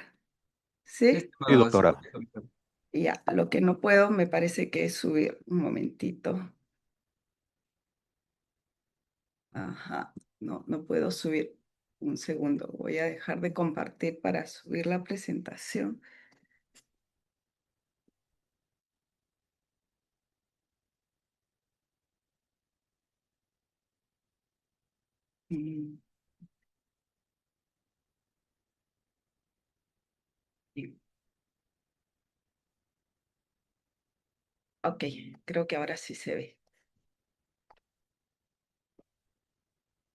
Sí, ¿Sí? Sí, estimado, se doctora. escucha, doctor. Ya, lo que no puedo me parece que es subir un momentito. Ajá, no puedo subir. Un segundo, voy a dejar de compartir para subir la presentación. Mm, y- Ok, creo que ahora sí se ve.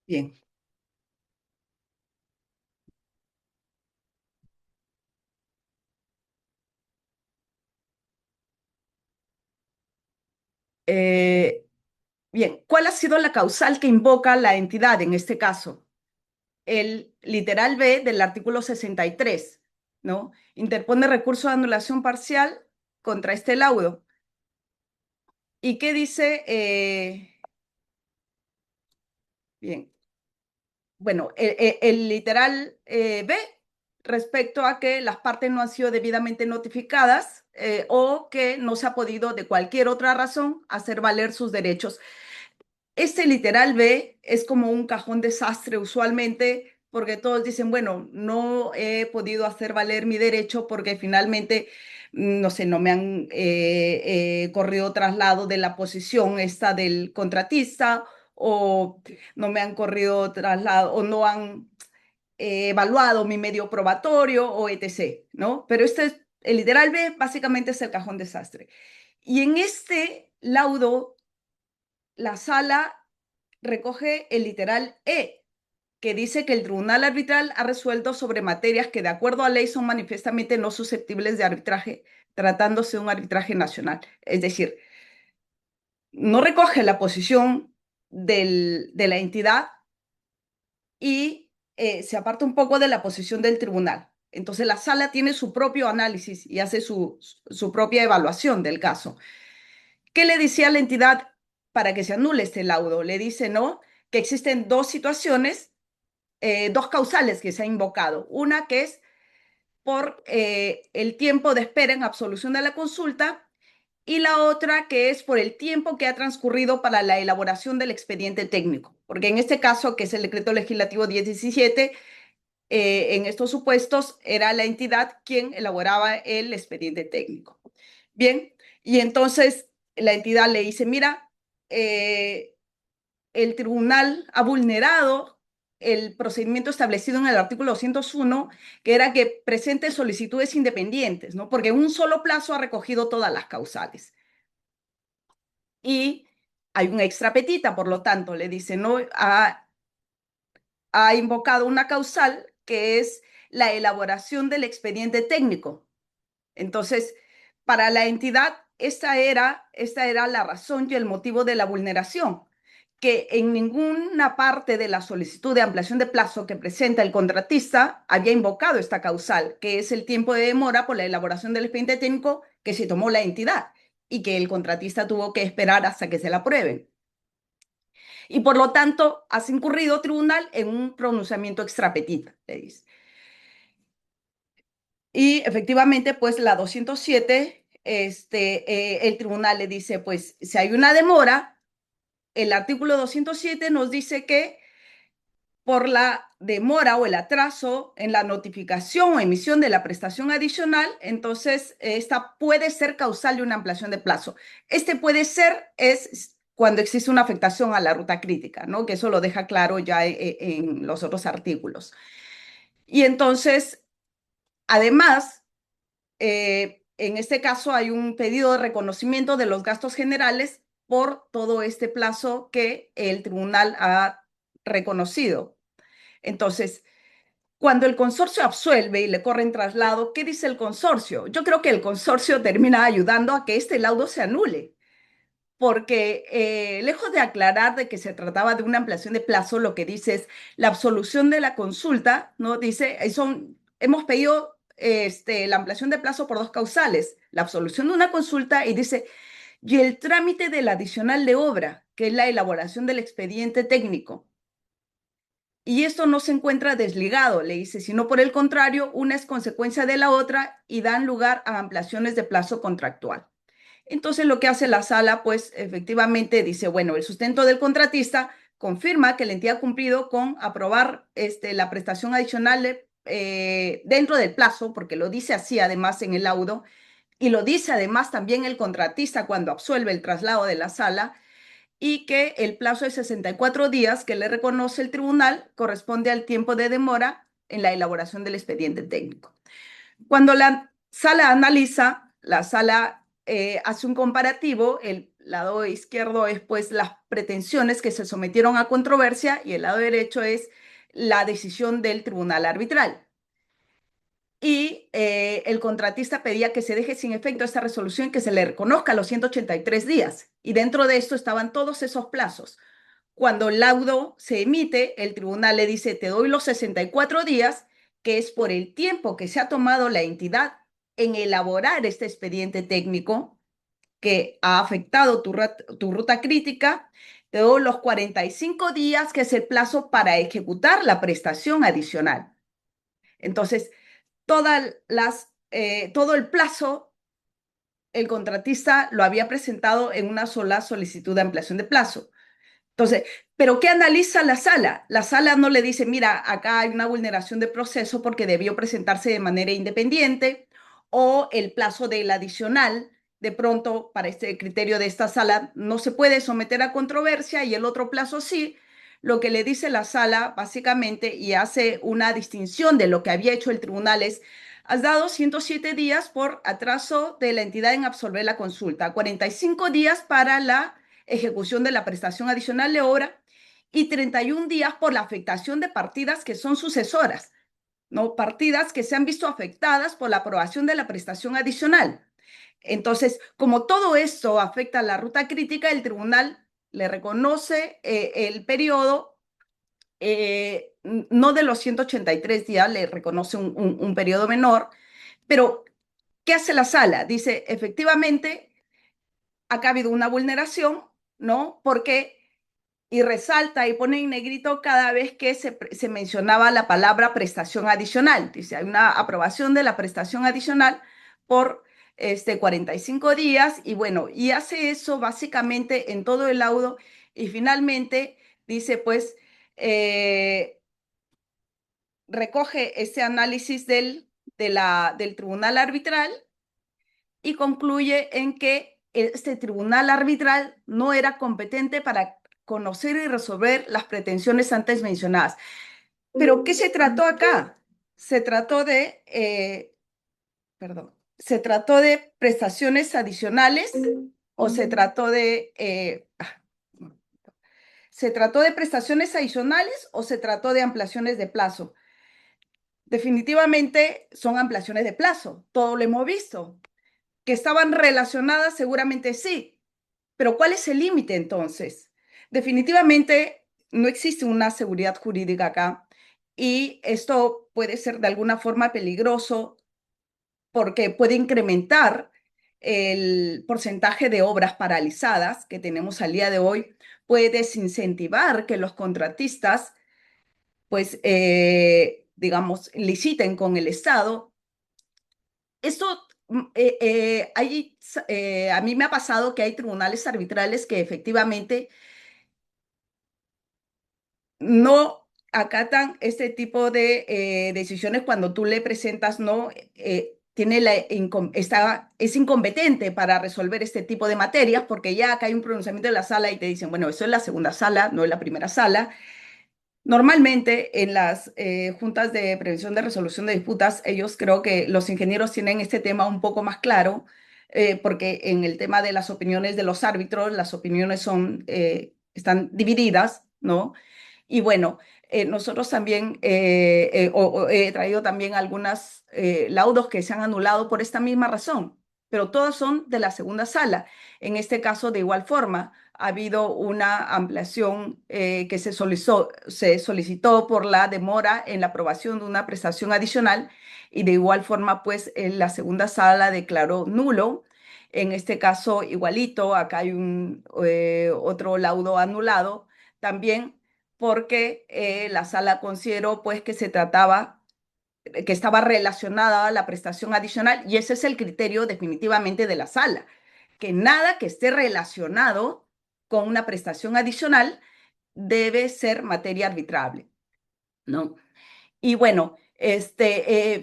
Bien. Eh, Bien, ¿cuál ha sido la causal que invoca la entidad en este caso? El literal B del artículo 63, ¿no? Interpone recurso de anulación parcial contra este laudo. ¿Y qué dice? Bien, bueno, el literal B respecto a que las partes no han sido debidamente notificadas o que no se ha podido de cualquier otra razón hacer valer sus derechos. Este literal B es como un cajón desastre usualmente porque todos dicen, bueno, no he podido hacer valer mi derecho porque finalmente, no sé, no me han corrido traslado de la posición esta del contratista o no me han corrido traslado o no han evaluado mi medio probatorio o etc., ¿no? Pero este es, el literal B básicamente es el cajón desastre. Y en este laudo, la sala recoge el literal E, que dice que el tribunal arbitral ha resuelto sobre materias que de acuerdo a ley son manifiestamente no susceptibles de arbitraje, tratándose de un arbitraje nacional. Es decir, no recoge la posición de la entidad y se aparta un poco de la posición del tribunal. Entonces la sala tiene su propio análisis y hace su propia evaluación del caso. ¿Qué le decía a la entidad para que se anule este laudo? Le dice, ¿no? Que existen dos situaciones, dos causales que se ha invocado. Una que es por el tiempo de espera en absolución de la consulta y la otra que es por el tiempo que ha transcurrido para la elaboración del expediente técnico. Porque en este caso, que es el decreto legislativo 1017, en estos supuestos era la entidad quien elaboraba el expediente técnico. Bien, y entonces la entidad le dice, mira, el tribunal ha vulnerado el procedimiento establecido en el artículo 201, que era que presente solicitudes independientes, ¿no? Porque en un solo plazo ha recogido todas las causales. Y hay un extra petita, por lo tanto, le dice, no, ha invocado una causal que es la elaboración del expediente técnico. Entonces, para la entidad, esta era la razón y el motivo de la vulneración, que en ninguna parte de la solicitud de ampliación de plazo que presenta el contratista había invocado esta causal, que es el tiempo de demora por la elaboración del expediente técnico que se tomó la entidad y que el contratista tuvo que esperar hasta que se la aprueben. Y por lo tanto, has incurrido tribunal en un pronunciamiento extrapetita, le dice. Y efectivamente, pues la 207, el tribunal le dice, pues si hay una demora, el artículo 207 nos dice que por la demora o el atraso en la notificación o emisión de la prestación adicional, entonces esta puede ser causal de una ampliación de plazo. Este puede ser es cuando existe una afectación a la ruta crítica, ¿no? Que eso lo deja claro ya en los otros artículos. Y entonces, además, en este caso hay un pedido de reconocimiento de los gastos generales por todo este plazo que el tribunal ha reconocido. Entonces, cuando el consorcio absuelve y le corre en traslado, ¿qué dice el consorcio? Yo creo que el consorcio termina ayudando a que este laudo se anule, porque lejos de aclarar de que se trataba de una ampliación de plazo, lo que dice es la absolución de la consulta, ¿no? Dice, hemos pedido la ampliación de plazo por dos causales, la absolución de una consulta y dice, y el trámite del adicional de obra, que es la elaboración del expediente técnico. Y esto no se encuentra desligado, le dice, sino por el contrario, una es consecuencia de la otra y dan lugar a ampliaciones de plazo contractual. Entonces, lo que hace la sala, pues efectivamente dice, bueno, el sustento del contratista confirma que la entidad ha cumplido con aprobar la prestación adicional dentro del plazo, porque lo dice así además en el laudo, y lo dice además también el contratista cuando absuelve el traslado de la sala, y que el plazo de 64 días que le reconoce el tribunal corresponde al tiempo de demora en la elaboración del expediente técnico. Cuando la sala analiza, la sala hace un comparativo, el lado izquierdo es pues las pretensiones que se sometieron a controversia y el lado derecho es la decisión del tribunal arbitral. Y el contratista pedía que se deje sin efecto esta resolución, que se le reconozca los 183 días. Y dentro de esto estaban todos esos plazos. Cuando el laudo se emite, el tribunal le dice, te doy los 64 días, que es por el tiempo que se ha tomado la entidad en elaborar este expediente técnico que ha afectado tu ruta crítica. Te doy los 45 días, que es el plazo para ejecutar la prestación adicional. Entonces, todo el plazo, el contratista lo había presentado en una sola solicitud de ampliación de plazo. Entonces, ¿pero qué analiza la sala? La sala no le dice, mira, acá hay una vulneración de proceso porque debió presentarse de manera independiente o el plazo del adicional, de pronto, para este criterio de esta sala, no se puede someter a controversia y el otro plazo sí. Lo que le dice la sala, básicamente, y hace una distinción de lo que había hecho el tribunal es, has dado 107 días por atraso de la entidad en absolver la consulta, 45 días para la ejecución de la prestación adicional de obra y 31 días por la afectación de partidas que son sucesoras, ¿no? Partidas que se han visto afectadas por la aprobación de la prestación adicional. Entonces, como todo esto afecta a la ruta crítica, el tribunal le reconoce el periodo, no de los 183 días, le reconoce un periodo menor, pero ¿qué hace la sala? Dice, efectivamente, acá ha habido una vulneración, ¿no? Porque, y resalta y pone en negrito cada vez que se mencionaba la palabra prestación adicional. Dice, hay una aprobación de la prestación adicional por 45 días y bueno, y hace eso básicamente en todo el laudo y finalmente dice, pues, recoge ese análisis del tribunal arbitral y concluye en que este tribunal arbitral no era competente para conocer y resolver las pretensiones antes mencionadas. ¿Pero qué se trató acá? Se trató de, perdón, ¿se trató de prestaciones adicionales o se trató de prestaciones adicionales o se trató de ampliaciones de plazo? Definitivamente son ampliaciones de plazo, todo lo hemos visto. ¿Que estaban relacionadas? Seguramente sí. Pero ¿cuál es el límite entonces? Definitivamente no existe una seguridad jurídica acá y esto puede ser de alguna forma peligroso porque puede incrementar el porcentaje de obras paralizadas que tenemos al día de hoy, puede desincentivar que los contratistas, pues, digamos, liciten con el Estado. Esto, a mí me ha pasado que hay tribunales arbitrales que efectivamente no acatan este tipo de decisiones cuando tú le presentas, no, tiene es incompetente para resolver este tipo de materias, porque ya acá hay un pronunciamiento de la sala y te dicen, bueno, eso es la segunda sala, no es la primera sala. Normalmente en las juntas de prevención de resolución de disputas, ellos creo que los ingenieros tienen este tema un poco más claro, porque en el tema de las opiniones de los árbitros, las opiniones están divididas, ¿no? Y bueno, nosotros también, he traído también algunas laudos que se han anulado por esta misma razón, pero todos son de la segunda sala. En este caso, de igual forma, ha habido una ampliación que se solicitó por la demora en la aprobación de una prestación adicional y de igual forma, pues, la segunda sala declaró nulo. En este caso, igualito, acá hay otro laudo anulado también porque la sala consideró pues que se trataba, que estaba relacionada a la prestación adicional y ese es el criterio definitivamente de la sala, que nada que esté relacionado con una prestación adicional debe ser materia arbitrable, ¿no? Y bueno,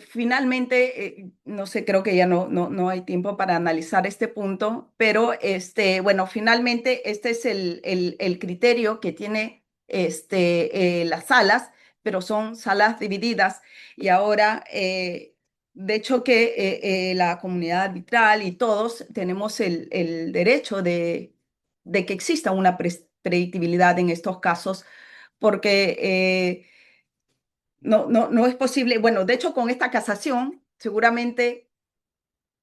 finalmente, no sé, creo que ya no hay tiempo para analizar este punto, pero bueno, finalmente este es el criterio que tiene las salas, pero son salas divididas y ahora, de hecho que la comunidad arbitral y todos tenemos el derecho de que exista una predictibilidad en estos casos, porque no es posible. Bueno, de hecho, con esta casación, seguramente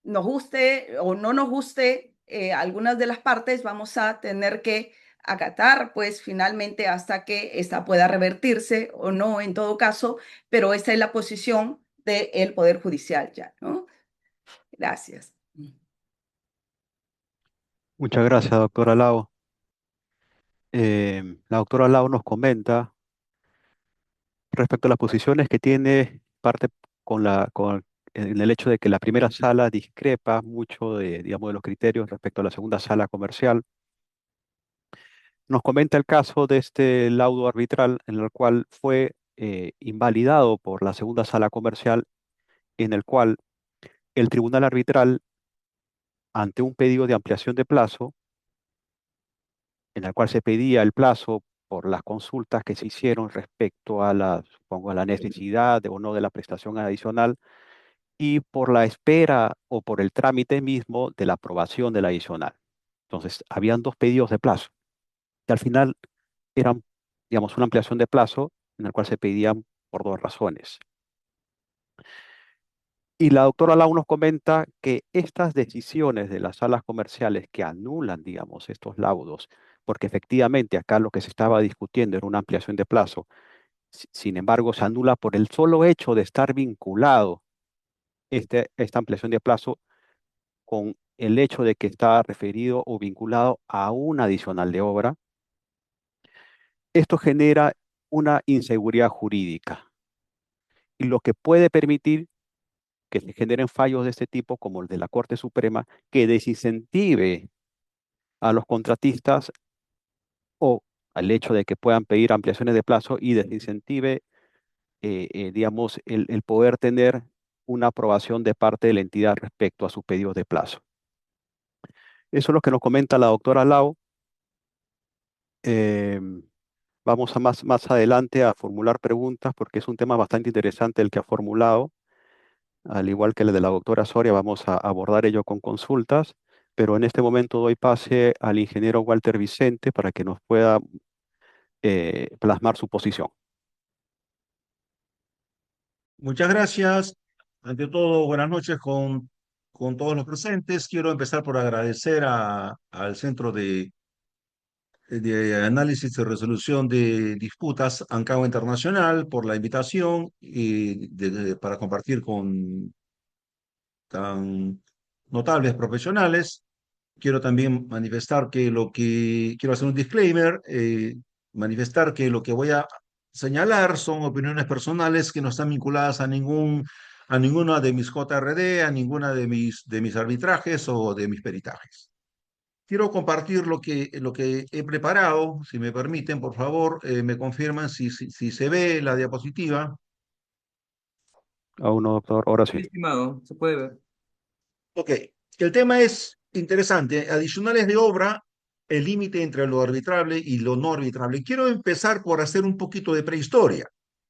nos guste o no nos guste algunas de las partes, vamos a tener que acatar, pues finalmente hasta que esta pueda revertirse o no, en todo caso, pero esa es la posición del Poder Judicial ya, ¿no? Gracias. Muchas gracias, doctora Lau. La doctora Lau nos comenta respecto a las posiciones que tiene parte en el hecho de que la primera sala discrepa mucho de, digamos, de los criterios respecto a la segunda sala comercial. Nos comenta el caso de este laudo arbitral en el cual fue invalidado por la segunda sala comercial, en el cual el tribunal arbitral, ante un pedido de ampliación de plazo, en el cual se pedía el plazo por las consultas que se hicieron respecto a supongo, a la necesidad o no de la prestación adicional y por la espera o por el trámite mismo de la aprobación de la adicional. Entonces, habían dos pedidos de plazo y al final eran, digamos, una ampliación de plazo en el cual se pedían por dos razones. Y la doctora Lau nos comenta que estas decisiones de las salas comerciales que anulan, digamos, estos laudos, porque efectivamente acá lo que se estaba discutiendo era una ampliación de plazo, sin embargo, se anula por el solo hecho de estar vinculado esta ampliación de plazo con el hecho de que está referido o vinculado a un adicional de obra. Esto genera una inseguridad jurídica y lo que puede permitir que se generen fallos de este tipo, como el de la Corte Suprema, que desincentive a los contratistas o al hecho de que puedan pedir ampliaciones de plazo y desincentive, digamos, el poder tener una aprobación de parte de la entidad respecto a sus pedidos de plazo. Eso es lo que nos comenta la doctora Lau. Eh, Vamos a más adelante a formular preguntas porque es un tema bastante interesante el que ha formulado. Al igual que el de la doctora Soria, vamos a abordar ello con consultas, pero en este momento doy pase al ingeniero Walter Vicente para que nos pueda plasmar su posición. Muchas gracias. Ante todo, buenas noches con todos los presentes. Quiero empezar por agradecer al Centro de Análisis y Resolución de Disputas ANCAO Internacional por la invitación y para compartir con tan notables profesionales. Quiero también manifestar quiero hacer un disclaimer, manifestar que lo que voy a señalar son opiniones personales que no están vinculadas a ninguna de mis JRD, a ninguna de mis arbitrajes o de mis peritajes. quiero compartir lo que he preparado. Si me permiten, por favor, me confirman si se ve la diapositiva. Aún no, doctor. Ahora Sí, sí. estimado, se puede ver. Ok, el tema es interesante. Adicionales de obra, el límite entre lo arbitrable y lo no arbitrable. Quiero empezar por hacer un poquito de prehistoria.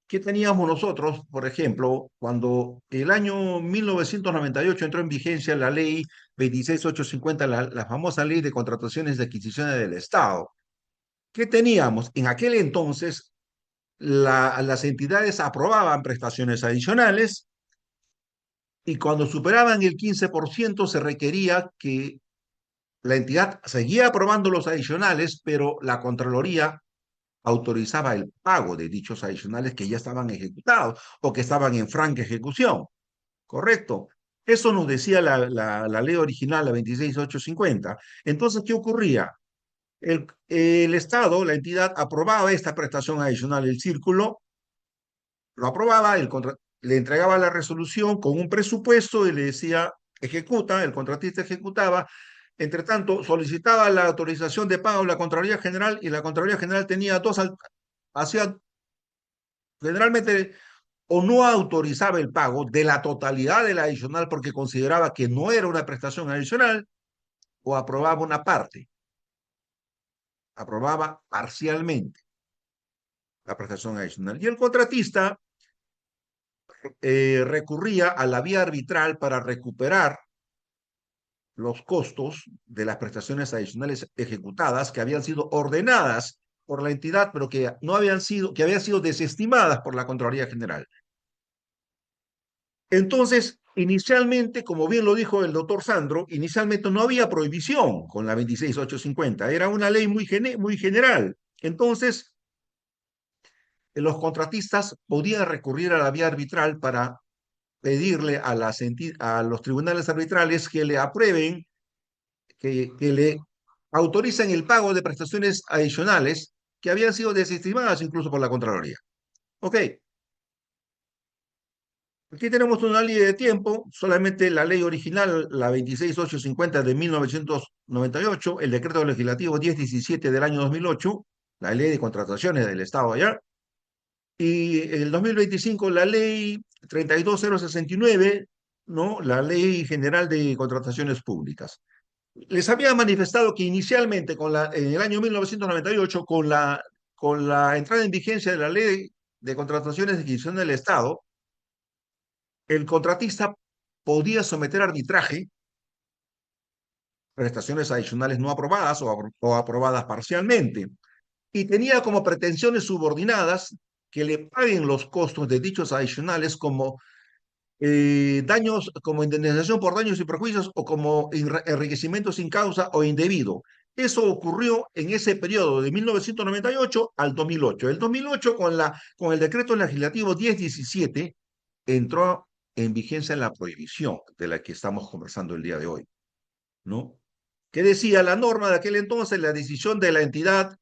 ¿Qué teníamos nosotros, por ejemplo, cuando el año 1998 entró en vigencia la ley 26850, la famosa ley de contrataciones de adquisiciones del Estado? ¿Qué teníamos? En aquel entonces, las entidades aprobaban prestaciones adicionales y cuando superaban el 15% se requería que la entidad seguía aprobando los adicionales, pero la Contraloría autorizaba el pago de dichos adicionales que ya estaban ejecutados o que estaban en franca ejecución. ¿Correcto? Eso nos decía la ley original, la 26850. Entonces, ¿qué ocurría? El Estado, la entidad, aprobaba esta prestación adicional, el círculo, lo aprobaba, le entregaba la resolución con un presupuesto y le decía, ejecuta, el contratista ejecutaba. Entre tanto, solicitaba la autorización de pago a la Contraloría General y la Contraloría General tenía hacía generalmente o no autorizaba el pago de la totalidad de la adicional porque consideraba que no era una prestación adicional o aprobaba una parte, aprobaba parcialmente la prestación adicional. Y el contratista recurría a la vía arbitral para recuperar los costos de las prestaciones adicionales ejecutadas que habían sido ordenadas por la entidad, pero que no habían sido, que habían sido desestimadas por la Contraloría General. Entonces, inicialmente, como bien lo dijo el doctor Sandro, inicialmente no había prohibición con la 26850, era una ley muy general. Entonces, los contratistas podían recurrir a la vía arbitral para pedirle a los tribunales arbitrales que le aprueben, que le autoricen el pago de prestaciones adicionales que habían sido desestimadas incluso por la Contraloría. Ok, aquí tenemos una línea de tiempo, solamente la ley original, la 26850 de 1998, el decreto legislativo 1017 del año 2008, la ley de contrataciones del Estado allá, y en el 2025 la ley 32069, ¿no? La ley general de contrataciones públicas. Les había manifestado que inicialmente en el año 1998, con la entrada en vigencia de la ley de contrataciones de adquisición del Estado, el contratista podía someter a arbitraje prestaciones adicionales no aprobadas o aprobadas parcialmente, y tenía como pretensiones subordinadas que le paguen los costos de dichos adicionales como daños, como indemnización por daños y perjuicios o como enriquecimiento sin causa o indebido. Eso ocurrió en ese periodo de 1998 al 2008. El 2008, con el decreto legislativo 1017, entró en vigencia la prohibición de la que estamos conversando el día de hoy, ¿no? ¿Qué decía la norma de aquel entonces? La decisión de la entidad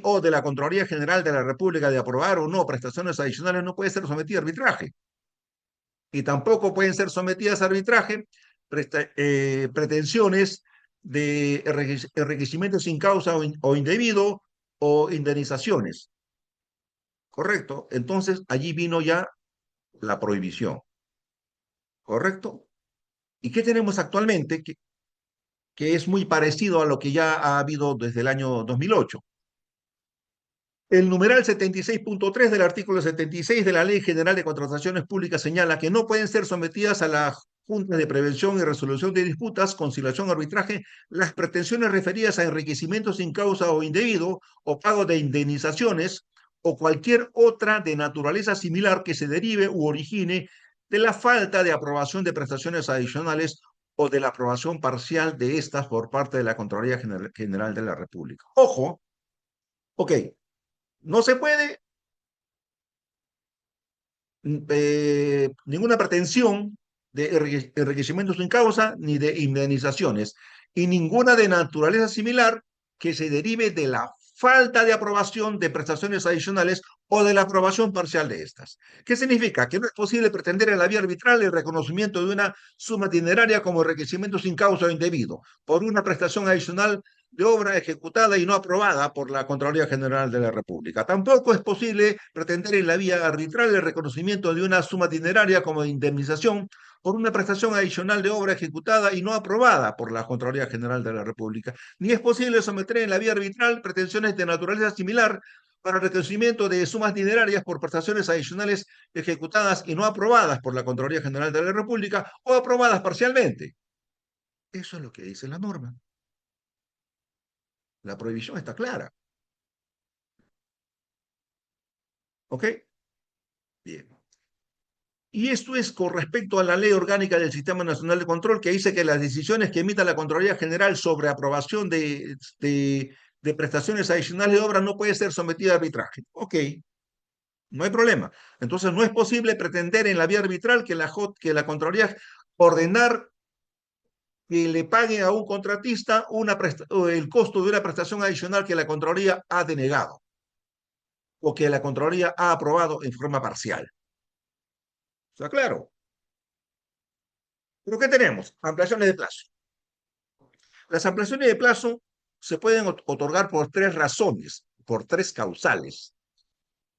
o de la Contraloría General de la República de aprobar o no prestaciones adicionales no puede ser sometida a arbitraje. Y tampoco pueden ser sometidas a arbitraje pretensiones de enriquecimiento sin causa o indebido o indemnizaciones. ¿Correcto? Entonces allí vino ya la prohibición. ¿Correcto? ¿Y qué tenemos actualmente? Que es muy parecido a lo que ya ha habido desde el año 2008. El numeral 76.3 del artículo 76 de la Ley General de Contrataciones Públicas señala que no pueden ser sometidas a la Junta de Prevención y Resolución de Disputas, conciliación, arbitraje, las pretensiones referidas a enriquecimiento sin causa o indebido o pago de indemnizaciones o cualquier otra de naturaleza similar que se derive u origine de la falta de aprobación de prestaciones adicionales o de la aprobación parcial de estas por parte de la Contraloría General de la República. Ojo, ok, no se puede ninguna pretensión de enriquecimiento sin causa ni de indemnizaciones y ninguna de naturaleza similar que se derive de la falta de aprobación de prestaciones adicionales o de la aprobación parcial de estas. ¿Qué significa? Que no es posible pretender en la vía arbitral el reconocimiento de una suma dineraria como enriquecimiento sin causa o indebido por una prestación adicional de obra ejecutada y no aprobada por la Contraloría General de la República. Tampoco es posible pretender en la vía arbitral el reconocimiento de una suma dineraria como indemnización por una prestación adicional de obra ejecutada y no aprobada por la Contraloría General de la República. Ni es posible someter en la vía arbitral pretensiones de naturaleza similar para el reconocimiento de sumas dinerarias por prestaciones adicionales ejecutadas y no aprobadas por la Contraloría General de la República o aprobadas parcialmente. Eso es lo que dice la norma. La prohibición está clara. ¿Ok? Bien. Y esto es con respecto a la Ley Orgánica del Sistema Nacional de Control, que dice que las decisiones que emita la Contraloría General sobre aprobación de prestaciones adicionales de obra no puede ser sometida a arbitraje. Ok, no hay problema. Entonces no es posible pretender en la vía arbitral que la Contraloría ordenar que le pague a un contratista el costo de una prestación adicional que la Contraloría ha denegado o que la Contraloría ha aprobado en forma parcial. ¿Está claro? ¿Pero qué tenemos? Ampliaciones de plazo. Las ampliaciones de plazo se pueden otorgar por tres razones, por tres causales.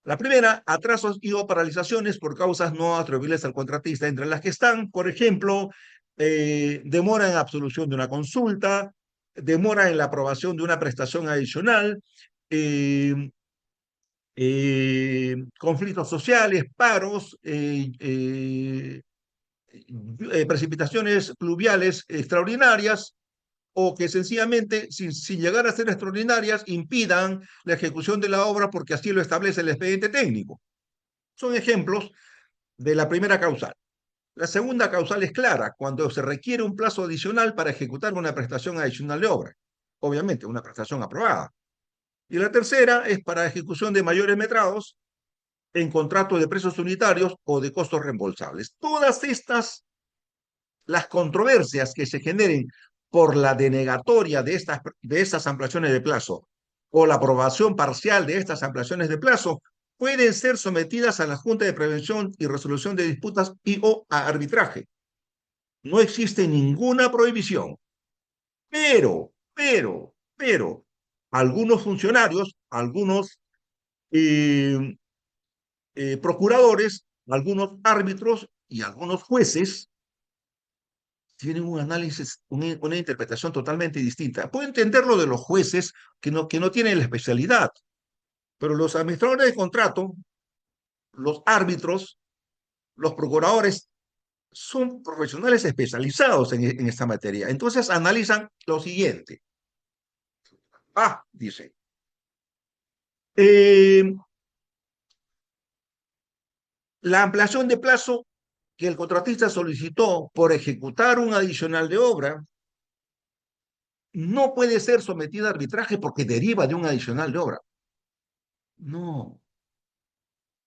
La primera, atrasos y o paralizaciones por causas no atribuibles al contratista, entre las que están, por ejemplo, demora en absolución de una consulta, demora en la aprobación de una prestación adicional, eh, conflictos sociales, paros, precipitaciones pluviales extraordinarias, o que sencillamente, sin llegar a ser extraordinarias, impidan la ejecución de la obra porque así lo establece el expediente técnico. Son ejemplos de la primera causal. La segunda causal es clara, cuando se requiere un plazo adicional para ejecutar una prestación adicional de obra. Obviamente, una prestación aprobada. Y la tercera es para ejecución de mayores metrados en contratos de precios unitarios o de costos reembolsables. Todas estas, las controversias que se generen por la denegatoria de estas ampliaciones de plazo o la aprobación parcial de estas ampliaciones de plazo pueden ser sometidas a la Junta de Prevención y Resolución de Disputas y o a arbitraje. No existe ninguna prohibición, pero, algunos funcionarios, algunos procuradores, algunos árbitros y algunos jueces tienen un análisis, una interpretación totalmente distinta. Puedo entender lo de los jueces que no tienen la especialidad, pero los administradores de contrato, los árbitros, los procuradores, son profesionales especializados en esta materia. Entonces analizan lo siguiente. Dice, la ampliación de plazo que el contratista solicitó por ejecutar un adicional de obra no puede ser sometida a arbitraje porque deriva de un adicional de obra. No.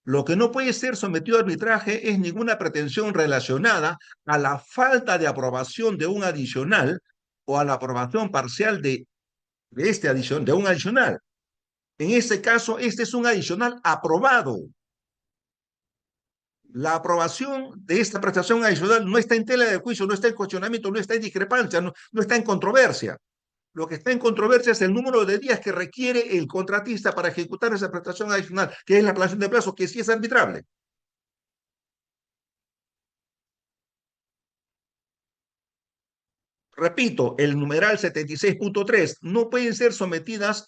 Lo que no puede ser sometido a arbitraje es ninguna pretensión relacionada a la falta de aprobación de un adicional o a la aprobación parcial de un adicional. En este caso, este es un adicional aprobado. La aprobación de esta prestación adicional no está en tela de juicio, no está en cuestionamiento, no está en discrepancia, no está en controversia. Lo que está en controversia es el número de días que requiere el contratista para ejecutar esa prestación adicional, que es la ampliación de plazo, que sí es arbitrable. Repito, el numeral 76.3 no pueden ser sometidas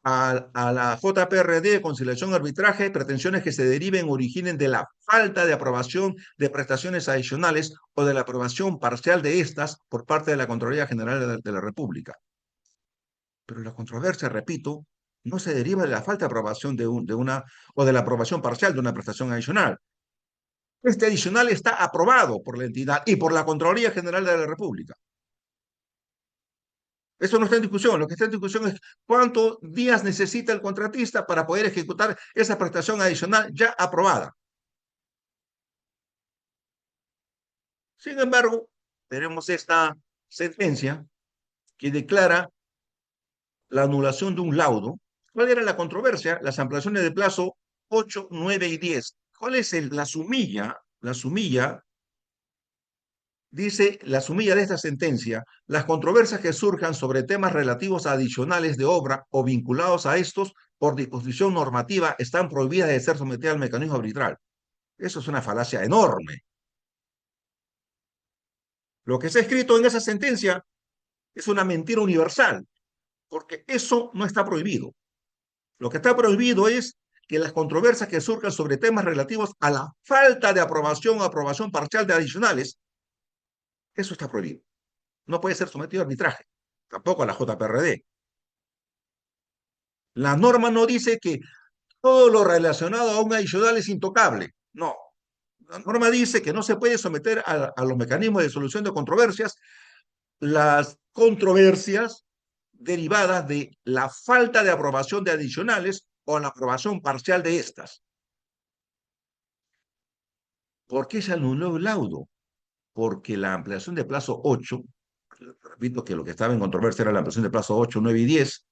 a la JPRD de conciliación arbitraje pretensiones que se deriven o originen de la falta de aprobación de prestaciones adicionales o de la aprobación parcial de estas por parte de la Contraloría General de la República. Pero la controversia, repito, no se deriva de la falta de aprobación o de la aprobación parcial de una prestación adicional. Este adicional está aprobado por la entidad y por la Contraloría General de la República. Eso no está en discusión. Lo que está en discusión es cuántos días necesita el contratista para poder ejecutar esa prestación adicional ya aprobada. Sin embargo, tenemos esta sentencia que declara la anulación de un laudo ¿Cuál era la controversia? Las ampliaciones de plazo 8, 9 y 10. ¿Cuál es la sumilla? La sumilla, dice la sumilla de esta sentencia, las controversias que surjan sobre temas relativos a adicionales de obra o vinculados a estos por disposición normativa están prohibidas de ser sometidas al mecanismo arbitral. Eso es una falacia enorme. Lo que está escrito en esa sentencia es una mentira universal, porque eso no está prohibido. Lo que está prohibido es que las controversias que surjan sobre temas relativos a la falta de aprobación o aprobación parcial de adicionales, eso está prohibido. No puede ser sometido a arbitraje, tampoco a la JPRD. La norma no dice que todo lo relacionado a un adicional es intocable. No. La norma dice que no se puede someter a los mecanismos de solución de controversias las controversias derivadas de la falta de aprobación de adicionales o la aprobación parcial de estas. ¿Por qué se anuló el laudo? Porque la ampliación de plazo 8, repito que lo que estaba en controversia era la ampliación de plazo 8, 9 y 10,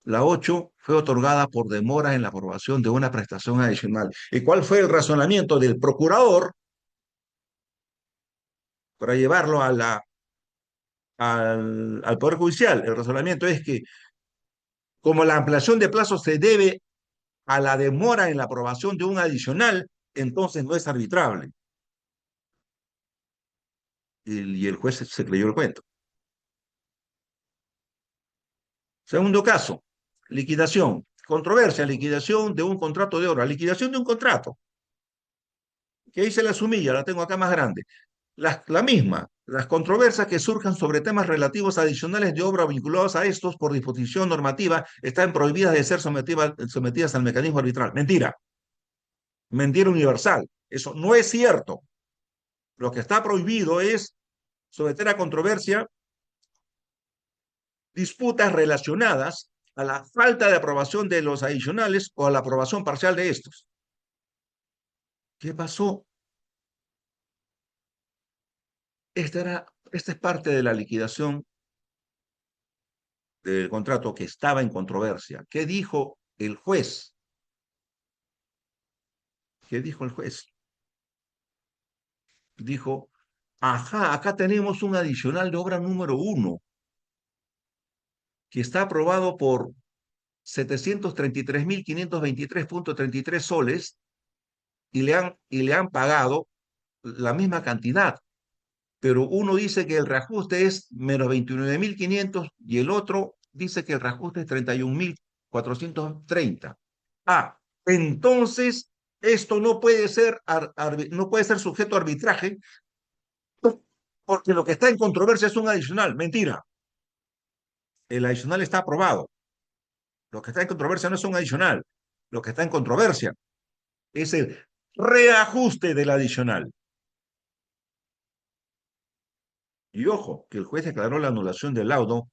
la 8 fue otorgada por demora en la aprobación de una prestación adicional. ¿Y cuál fue el razonamiento del procurador para llevarlo al Poder Judicial? El razonamiento es que como la ampliación de plazo se debe a la demora en la aprobación de un adicional, entonces no es arbitrable. Y el juez se creyó el cuento. Segundo caso, liquidación. Controversia, liquidación de un contrato de obra. Liquidación de un contrato. Que hice la sumilla, la tengo acá más grande. La misma, las controversias que surjan sobre temas relativos a adicionales de obra vinculados a estos por disposición normativa están prohibidas de ser sometidas al mecanismo arbitral. Mentira. Mentira universal. Eso no es cierto. Lo que está prohibido es someter a controversia disputas relacionadas a la falta de aprobación de los adicionales o a la aprobación parcial de estos. ¿Qué pasó? Esta es parte de la liquidación del contrato que estaba en controversia. ¿Qué dijo el juez? ¿Qué dijo el juez? Dijo, ajá, acá tenemos un adicional de obra número 1 que está aprobado por 733.523.33 soles y le han pagado la misma cantidad. Pero uno dice que el reajuste es menos 29.500 y el otro dice que el reajuste es 31.430. Ah, entonces esto no puede ser, no puede ser sujeto a arbitraje porque lo que está en controversia es un adicional. Mentira. El adicional está aprobado. Lo que está en controversia no es un adicional. Lo que está en controversia es el reajuste del adicional. Y ojo, que el juez declaró la anulación del laudo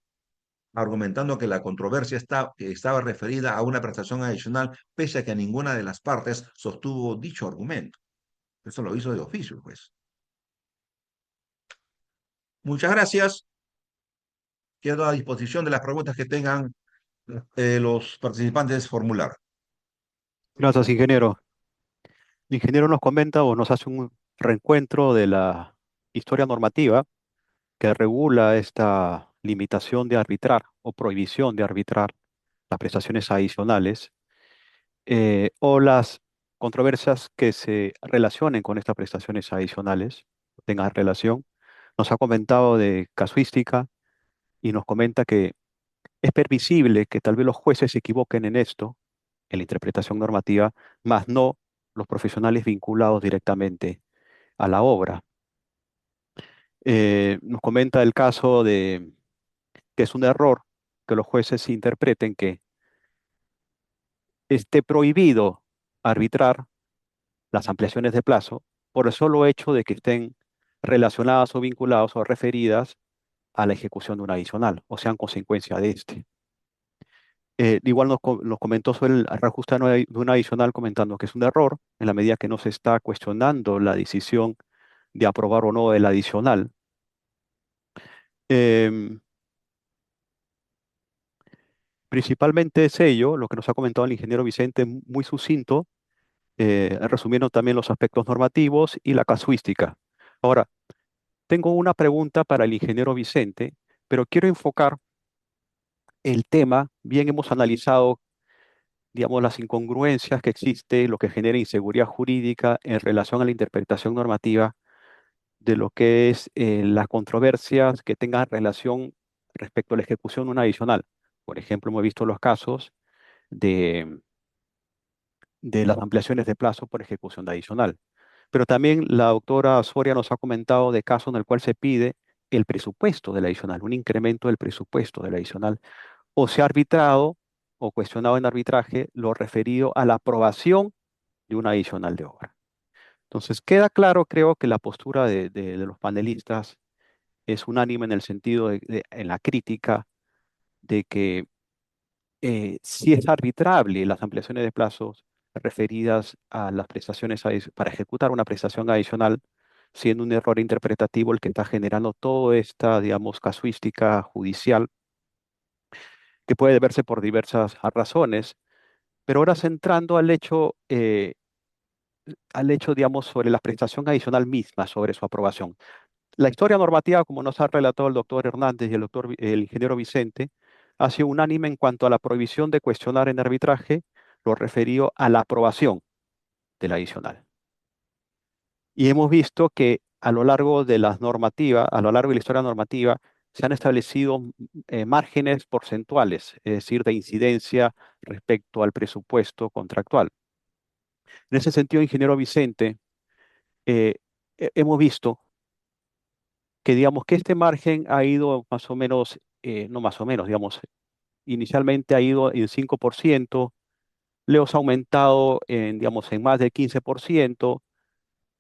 argumentando que la controversia estaba referida a una prestación adicional, pese a que ninguna de las partes sostuvo dicho argumento. Eso lo hizo de oficio el juez. Muchas gracias. Quedo a disposición de las preguntas que tengan los participantes formular. Gracias, ingeniero. El ingeniero nos comenta o nos hace un reencuentro de la historia normativa que regula esta limitación de arbitrar o prohibición de arbitrar las prestaciones adicionales o las controversias que se relacionen con estas prestaciones adicionales, tengan relación. Nos ha comentado de casuística y nos comenta que es permisible que tal vez los jueces se equivoquen en esto, en la interpretación normativa, más no los profesionales vinculados directamente a la obra. Nos comenta el caso de que es un error que los jueces interpreten que esté prohibido arbitrar las ampliaciones de plazo por el solo hecho de que estén relacionadas o vinculadas o referidas a la ejecución de un adicional, o sean consecuencia de este. Igual nos comentó sobre el reajuste de un adicional, comentando que es un error en la medida que no se está cuestionando la decisión de aprobar o no el adicional. Em, Principalmente es ello, lo que nos ha comentado el ingeniero Vicente, muy sucinto, resumiendo también los aspectos normativos y la casuística. Ahora, tengo una pregunta para el ingeniero Vicente, pero quiero enfocar el tema. Bien, hemos analizado, digamos, las incongruencias que existe, lo que genera inseguridad jurídica en relación a la interpretación normativa de lo que es las controversias que tengan relación respecto a la ejecución de una adicional. Por ejemplo, hemos visto los casos de, de las ampliaciones de plazo por ejecución de adicional. Pero también la doctora Soria nos ha comentado de casos en el cual se pide el presupuesto del adicional, un incremento del presupuesto del adicional, o se ha arbitrado o cuestionado en arbitraje lo referido a la aprobación de una adicional de obra. Entonces, queda claro, creo que la postura de los panelistas es unánime en el sentido en la crítica de que sí es arbitrable las ampliaciones de plazos referidas a las prestaciones para ejecutar una prestación adicional, siendo un error interpretativo el que está generando toda esta, digamos, casuística judicial que puede verse por diversas razones. Pero ahora centrando al hecho, digamos, sobre la prestación adicional misma, sobre su aprobación. La historia normativa, como nos ha relatado el doctor Hernández y el ingeniero Vicente, ha sido unánime en cuanto a la prohibición de cuestionar en arbitraje lo referido a la aprobación de la adicional. Y hemos visto que a lo largo de las normativas, a lo largo de la historia normativa, se han establecido márgenes porcentuales, es decir, de incidencia respecto al presupuesto contractual. En ese sentido, ingeniero Vicente, eh, hemos visto que digamos que este margen ha ido más o menos, no más o menos, digamos, inicialmente ha ido en 5%, luego se ha aumentado en, digamos, en más del 15%,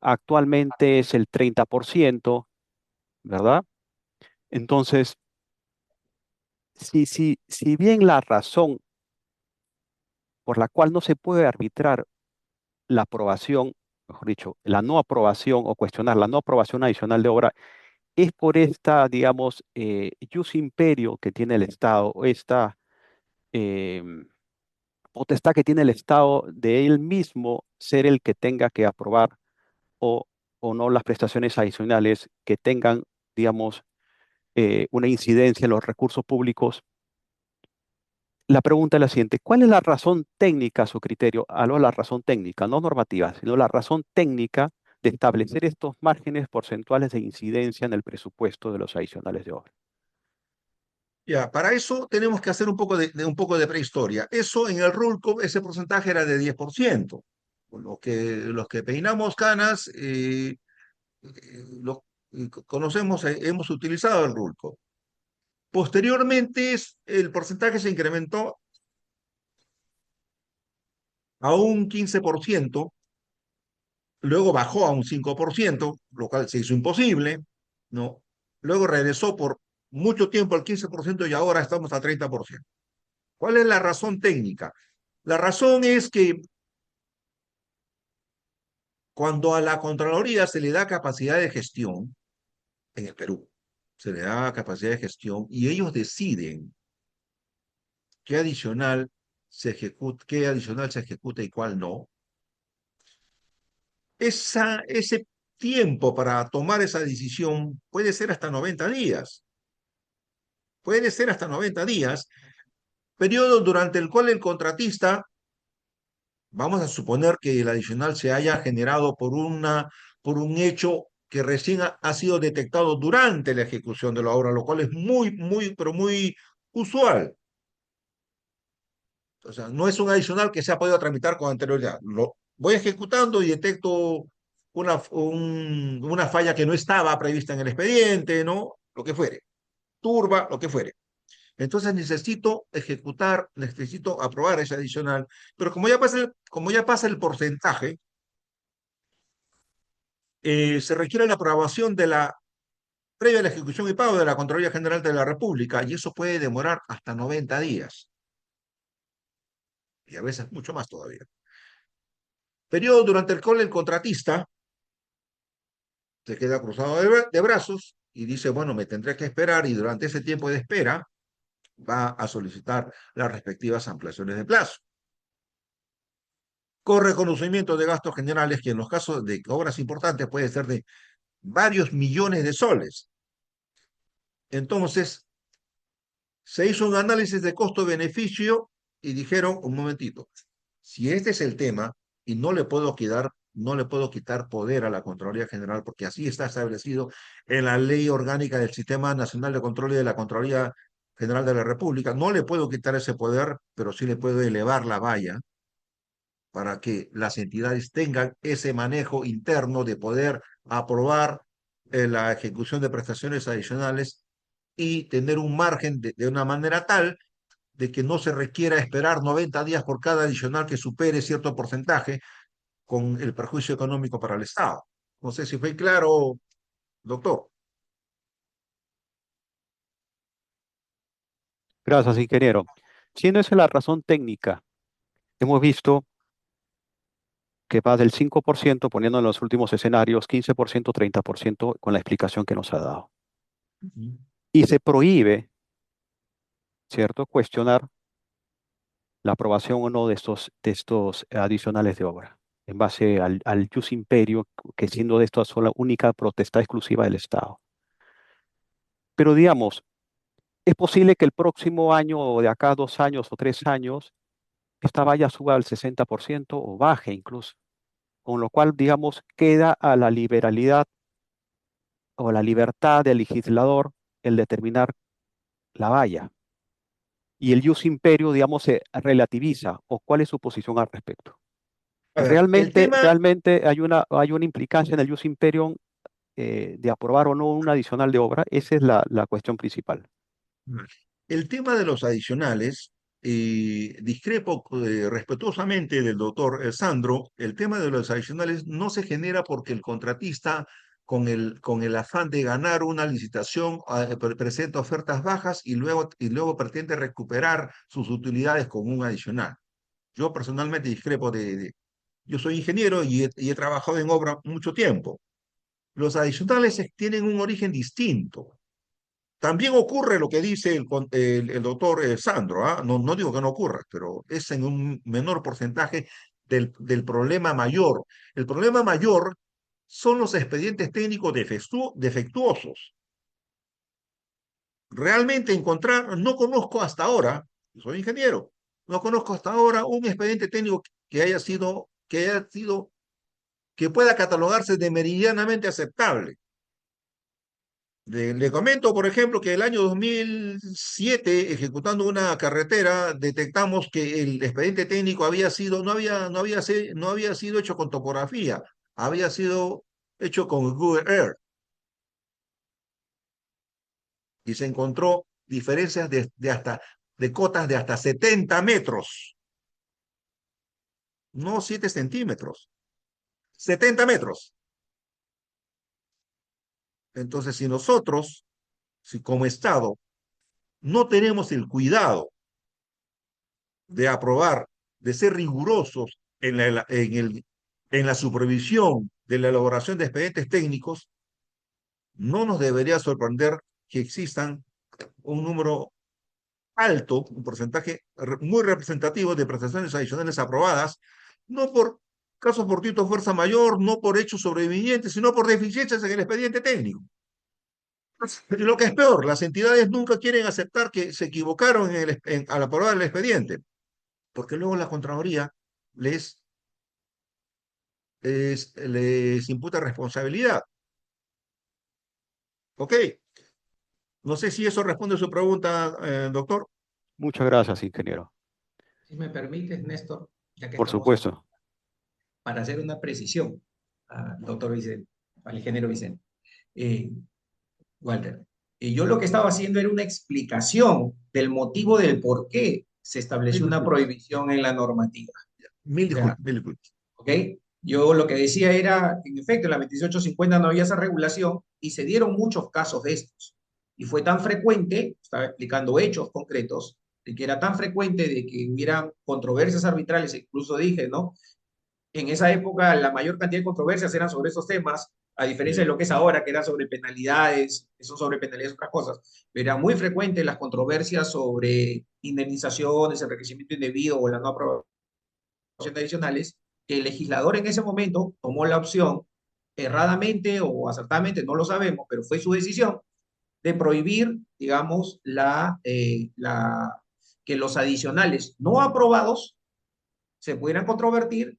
actualmente es el 30%, ¿verdad? Entonces, si bien la razón por la cual no se puede arbitrar la aprobación, mejor dicho, la no aprobación o cuestionar la no aprobación adicional de obra, es por esta, digamos, jus imperio que tiene el Estado, o esta em, potestad que tiene el Estado de él mismo ser el que tenga que aprobar o, o no las prestaciones adicionales que tengan, digamos, una incidencia en los recursos públicos. La pregunta es la siguiente: ¿cuál es la razón técnica a su criterio? Hablo de la razón técnica, no normativa, sino la razón técnica de establecer estos márgenes porcentuales de incidencia en el presupuesto de los adicionales de obra. Ya, para eso tenemos que hacer un poco de prehistoria. Eso en el RULCO, ese porcentaje era de 10%. Los que peinamos canas, lo, conocemos, hemos utilizado el RULCO. Posteriormente, el porcentaje se incrementó a un 15%, luego bajó a un 5%, lo cual se hizo imposible, ¿no? Luego regresó por mucho tiempo al 15% y ahora estamos a 30%. ¿Cuál es la razón técnica? La razón es que cuando a la Contraloría se le da capacidad de gestión, en el Perú, se le da capacidad de gestión y ellos deciden qué adicional se ejecuta y cuál no, ese tiempo para tomar esa decisión puede ser hasta 90 días. Puede ser hasta 90 días, periodo durante el cual el contratista, vamos a suponer que el adicional se haya generado por un hecho que recién ha sido detectado durante la ejecución de la obra, lo cual es pero muy usual. O sea, no es un adicional que se ha podido tramitar con anterioridad. Lo voy ejecutando y detecto una falla que no estaba prevista en el expediente, ¿no? Lo que fuere. Turba, lo que fuere. Entonces necesito aprobar ese adicional. Pero como ya pasa el porcentaje, se requiere la aprobación previa a la ejecución y pago de la Contraloría General de la República, y eso puede demorar hasta 90 días, y a veces mucho más todavía. Periodo durante el cual el contratista se queda cruzado de brazos y dice, bueno, me tendré que esperar, y durante ese tiempo de espera va a solicitar las respectivas ampliaciones de plazo. Con reconocimiento de gastos generales que en los casos de obras importantes puede ser de varios millones de soles. Entonces, se hizo un análisis de costo-beneficio y dijeron, un momentito, si este es el tema y no le puedo quitar poder a la Contraloría General porque así está establecido en la Ley Orgánica del Sistema Nacional de Control y de la Contraloría General de la República, no le puedo quitar ese poder, pero sí le puedo elevar la valla para que las entidades tengan ese manejo interno de poder aprobar la ejecución de prestaciones adicionales y tener un margen de una manera tal de que no se requiera esperar 90 días por cada adicional que supere cierto porcentaje con el perjuicio económico para el Estado. No sé si fue claro, doctor. Gracias, ingeniero. Siendo esa la razón técnica, hemos visto que va del 5%, poniendo en los últimos escenarios, 15%, 30%, con la explicación que nos ha dado. Y se prohíbe, ¿cierto?, cuestionar la aprobación o no de estos adicionales de obra, en base al jus imperio, que siendo de esto la única potestad exclusiva del Estado. Pero digamos, es posible que el próximo año o de acá a 2 años o 3 años, esta valla suba al 60% o baje incluso, con lo cual, digamos, queda a la liberalidad o la libertad del legislador el determinar la valla. Y el jus imperio, digamos, se relativiza. ¿O cuál es su posición al respecto? A ver, el tema, Realmente hay una implicancia en el jus imperium de aprobar o no un adicional de obra. Esa es la cuestión principal. el tema de los adicionales, discrepo respetuosamente del doctor Sandro, el tema de los adicionales no se genera porque el contratista, con el afán de ganar una licitación, presenta ofertas bajas y luego pretende recuperar sus utilidades con un adicional. Yo personalmente discrepo yo soy ingeniero y he trabajado en obra mucho tiempo. Los adicionales tienen un origen distinto. También ocurre lo que dice el doctor Sandro, ¿ah? No, no digo que no ocurra, pero es en un menor porcentaje del problema mayor. El problema mayor son los expedientes técnicos defectuosos. Realmente no conozco hasta ahora, soy ingeniero, no conozco hasta ahora un expediente técnico que pueda catalogarse de meridianamente aceptable. Le comento, por ejemplo, que el año 2007, ejecutando una carretera, detectamos que el expediente técnico no había sido hecho con topografía, había sido hecho con Google Earth. Y se encontró diferencias de cotas de hasta 70 metros, no 7 centímetros, 70 metros. Entonces, si como Estado no tenemos el cuidado de aprobar, de ser rigurosos en la supervisión de la elaboración de expedientes técnicos, no nos debería sorprender que existan un número alto, un porcentaje muy representativo de prestaciones adicionales aprobadas, no por casos fortuitos fuerza mayor, no por hechos sobrevivientes, sino por deficiencias en el expediente técnico. Y lo que es peor, las entidades nunca quieren aceptar que se equivocaron al aprobar el expediente, porque luego la Contraloría les imputa responsabilidad. ¿Ok? No sé si eso responde a su pregunta, doctor. Muchas gracias, ingeniero. Si me permites, Néstor, ya que Por estamos aquí, supuesto. para hacer una precisión al doctor Vicente, al ingeniero Vicente. Eh, Walter, yo lo que estaba haciendo era una explicación del motivo del por qué se Mil estableció una disculpas. prohibición en la normativa. Mil O sea, disculpas, mil disculpas. ¿ok? Yo lo que decía era, en efecto, en la 2850 no había esa regulación y se dieron muchos casos de estos. Y fue tan frecuente, estaba explicando hechos concretos, de que era tan frecuente de que hubieran controversias arbitrales, incluso dije, ¿no? En esa época la mayor cantidad de controversias eran sobre esos temas, a diferencia de lo que es ahora, que era sobre penalidades, que son sobre penalidades y otras cosas. Era muy frecuente las controversias sobre indemnizaciones, enriquecimiento indebido o la no aprobación adicionales, que el legislador en ese momento tomó la opción, erradamente o acertadamente, no lo sabemos, pero fue su decisión, de prohibir, digamos, que los adicionales no aprobados se pudieran controvertir,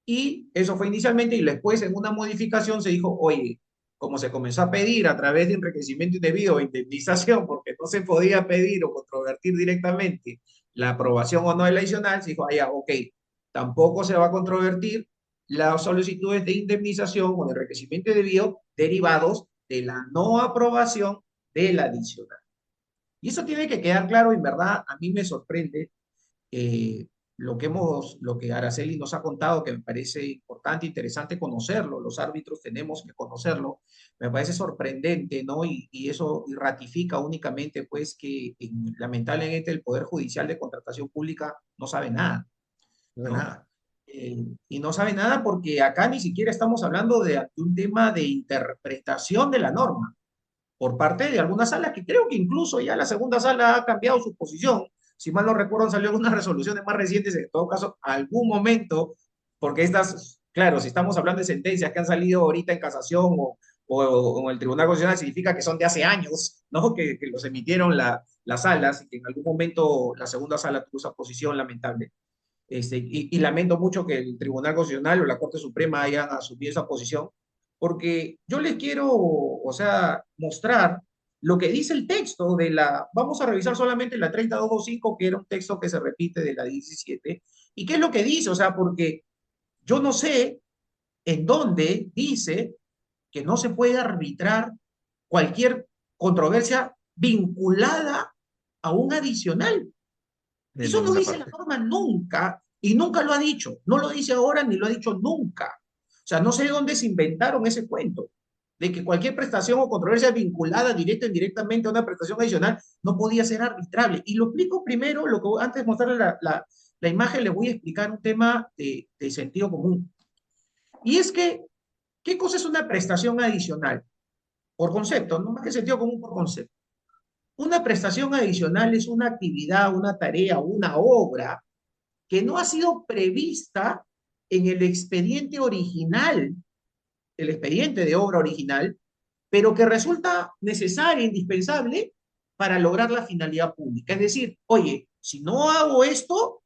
y eso fue inicialmente, y después en una modificación se dijo, oye, como se comenzó a pedir a través de enriquecimiento indebido o indemnización, porque no se podía pedir o controvertir directamente la aprobación o no del adicional, se dijo, ah, ya, ok, tampoco se va a controvertir las solicitudes de indemnización o de enriquecimiento indebido derivados de la no aprobación del adicional. Y eso tiene que quedar claro, en verdad, a mí me sorprende eh, lo que Araceli nos ha contado, que me parece importante, interesante conocerlo, los árbitros tenemos que conocerlo, me parece sorprendente, ¿no? Y eso y ratifica únicamente, pues, que lamentablemente el Poder Judicial de Contratación Pública no sabe nada, No, ¿no? nada. Y no sabe nada porque acá ni siquiera estamos hablando de un tema de interpretación de la norma por parte de algunas salas, que creo que incluso ya la segunda sala ha cambiado su posición. Si mal no recuerdo, han salido algunas resoluciones más recientes, en todo caso, algún momento, porque estas, claro, si estamos hablando de sentencias que han salido ahorita en casación o en el Tribunal Constitucional, significa que son de hace años, ¿no? Que los emitieron las salas y que en algún momento la segunda sala tuvo esa posición lamentable. Y lamento mucho que el Tribunal Constitucional o la Corte Suprema hayan asumido esa posición, porque yo les quiero, o sea, mostrar lo que dice el texto de vamos a revisar solamente la 3225, que era un texto que se repite de la 17, y qué es lo que dice, o sea, porque yo no sé en dónde dice que no se puede arbitrar cualquier controversia vinculada a un adicional. En Eso no ninguna dice la parte. norma nunca, y nunca lo ha dicho. No lo dice ahora ni lo ha dicho nunca. O sea, no sé de dónde se inventaron ese cuento de que cualquier prestación o controversia vinculada directa o indirectamente a una prestación adicional no podía ser arbitrable. Y lo explico primero, antes de mostrarle la imagen, les voy a explicar un tema de sentido común. Y es que, ¿qué cosa es una prestación adicional? Por concepto, no más que sentido común, por concepto. Una prestación adicional es una actividad, una tarea, una obra que no ha sido prevista en el expediente original, el expediente de obra original, pero que resulta necesaria, indispensable para lograr la finalidad pública. Es decir, oye, si no hago esto,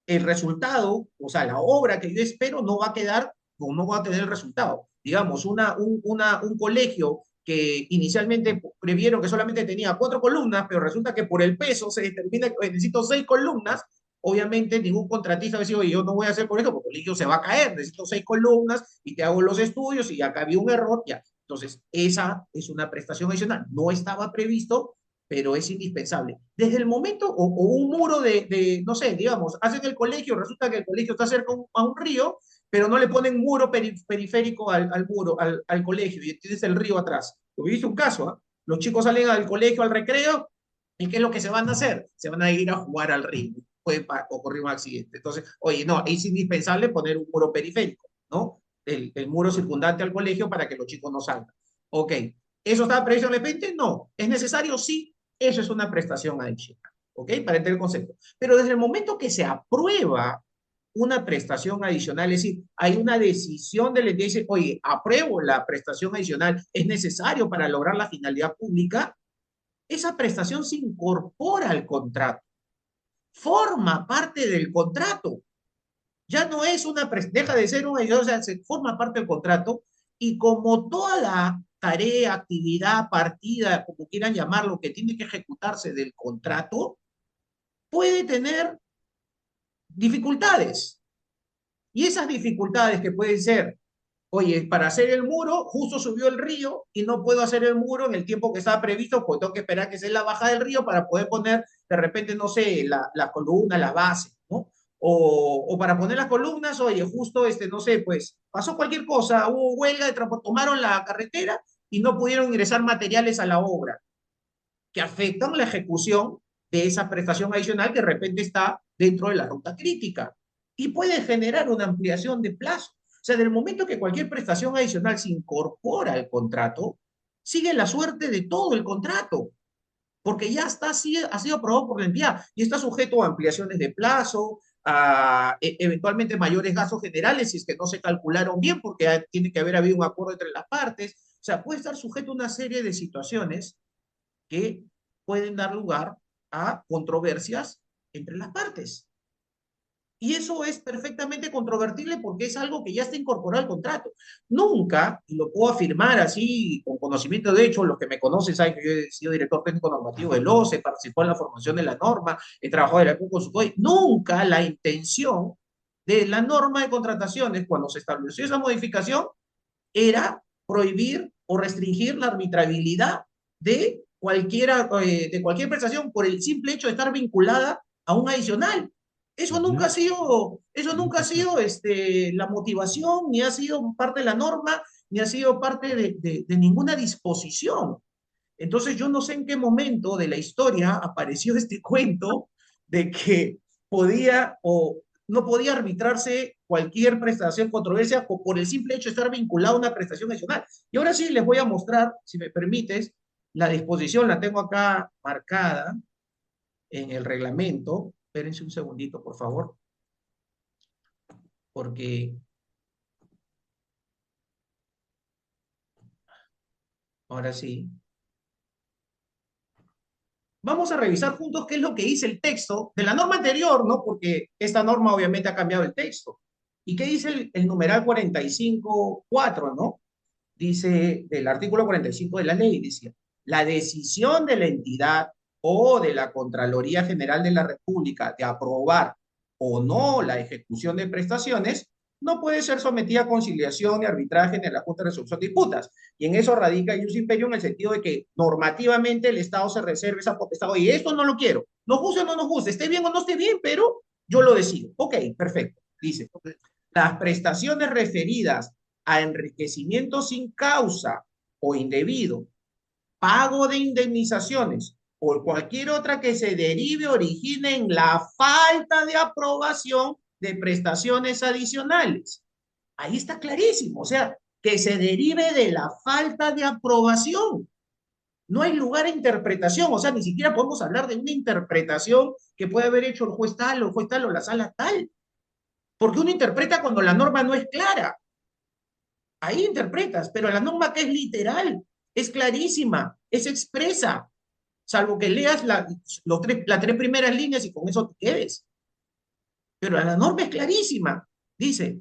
el resultado, o sea, la obra que yo espero no va a quedar o no va a tener el resultado. Digamos, un colegio que inicialmente previeron que solamente tenía 4 columnas, pero resulta que por el peso se determina que necesito 6 columnas. Obviamente ningún contratista va a decir, oye, yo no voy a hacer por esto, porque el colegio se va a caer, necesito 6 columnas y te hago los estudios y acá había un error, ya. Entonces, esa es una prestación adicional. No estaba previsto, pero es indispensable. Desde el momento, o un muro no sé, digamos, hacen el colegio, resulta que el colegio está cerca a un río, pero no le ponen muro periférico al muro, al colegio, y tienes el río atrás. Lo viste un caso, ¿eh? Los chicos salen al colegio, al recreo, ¿y qué es lo que se van a hacer? Se van a ir a jugar al río, puede ocurrir un accidente. Entonces, oye, no, es indispensable poner un muro periférico, ¿no? El muro circundante al colegio para que los chicos no salgan. Ok, ¿eso estaba previsto en el expediente? No. ¿Es necesario? Sí. Eso es una prestación adicional, ¿ok? Para entender el concepto. Pero desde el momento que se aprueba una prestación adicional, es decir, hay una decisión del ente que dice, oye, apruebo la prestación adicional, es necesario para lograr la finalidad pública, esa prestación se incorpora al contrato, forma parte del contrato. Ya no es deja de ser una ayuda, o sea, se forma parte del contrato, y como toda la tarea, actividad, partida, como quieran llamarlo, que tiene que ejecutarse del contrato, puede tener dificultades. Y esas dificultades que pueden ser, oye, para hacer el muro, justo subió el río y no puedo hacer el muro en el tiempo que estaba previsto, pues tengo que esperar que sea la baja del río para poder poner, de repente, no sé, la columna, la base, ¿no? O para poner las columnas, oye, justo, no sé, pues pasó cualquier cosa, hubo huelga de transporte, tomaron la carretera y no pudieron ingresar materiales a la obra que afectan la ejecución de esa prestación adicional que de repente está dentro de la ruta crítica y puede generar una ampliación de plazo. sea, del momento que cualquier prestación adicional se incorpora al contrato, sigue la suerte de todo el contrato, porque ya está, ha sido aprobado por la entidad y está sujeto a ampliaciones de plazo, a eventualmente mayores gastos generales si es que no se calcularon bien, porque tiene que haber habido un acuerdo entre las partes. O sea, puede estar sujeto a una serie de situaciones que pueden dar lugar a controversias entre las partes. Y eso es perfectamente controvertible porque es algo que ya está incorporado al contrato. Nunca, y lo puedo afirmar así con conocimiento de hecho, los que me conocen saben que yo he sido director técnico normativo del OCE, participó en la formación de la norma, he trabajado en la CUCO, nunca la intención de la norma de contrataciones cuando se estableció esa modificación era prohibir o restringir la arbitrabilidad de cualquier prestación por el simple hecho de estar vinculada a un adicional. Eso nunca ha sido la motivación, ni ha sido parte de la norma, ni ha sido parte de ninguna disposición. Entonces yo no sé en qué momento de la historia apareció este cuento de que podía o no podía arbitrarse cualquier prestación controversia por el simple hecho de estar vinculado a una prestación adicional. Y ahora sí les voy a mostrar, si me permites, la disposición, la tengo acá marcada en el reglamento. Espérense un segundito, por favor, porque ahora sí. Vamos a revisar juntos qué es lo que dice el texto de la norma anterior, ¿no? Porque esta norma obviamente ha cambiado el texto. ¿Y qué dice el numeral 45.4, ¿no? Dice del artículo 45 de la ley, dice, la decisión de la entidad o de la Contraloría General de la República de aprobar o no la ejecución de prestaciones no puede ser sometida a conciliación y arbitraje en la Junta de Resolución de Disputas. Y en eso radica ius imperio en el sentido de que normativamente el Estado se reserva esa potestad. Oye, esto no lo quiero. Nos guste o no nos guste, esté bien o no esté bien, pero yo lo decido. Ok, perfecto. Dice, las prestaciones referidas a enriquecimiento sin causa o indebido, pago de indemnizaciones o cualquier otra que se derive o origine en la falta de aprobación de prestaciones adicionales. Ahí está clarísimo, o sea, que se derive de la falta de aprobación. No hay lugar a interpretación, o sea, ni siquiera podemos hablar de una interpretación que puede haber hecho el juez tal o el juez tal o la sala tal, porque uno interpreta cuando la norma no es clara. Ahí interpretas, pero la norma que es literal, es clarísima, es expresa, salvo que leas las tres primeras líneas y con eso te quedes. Pero la norma es clarísima. Dice,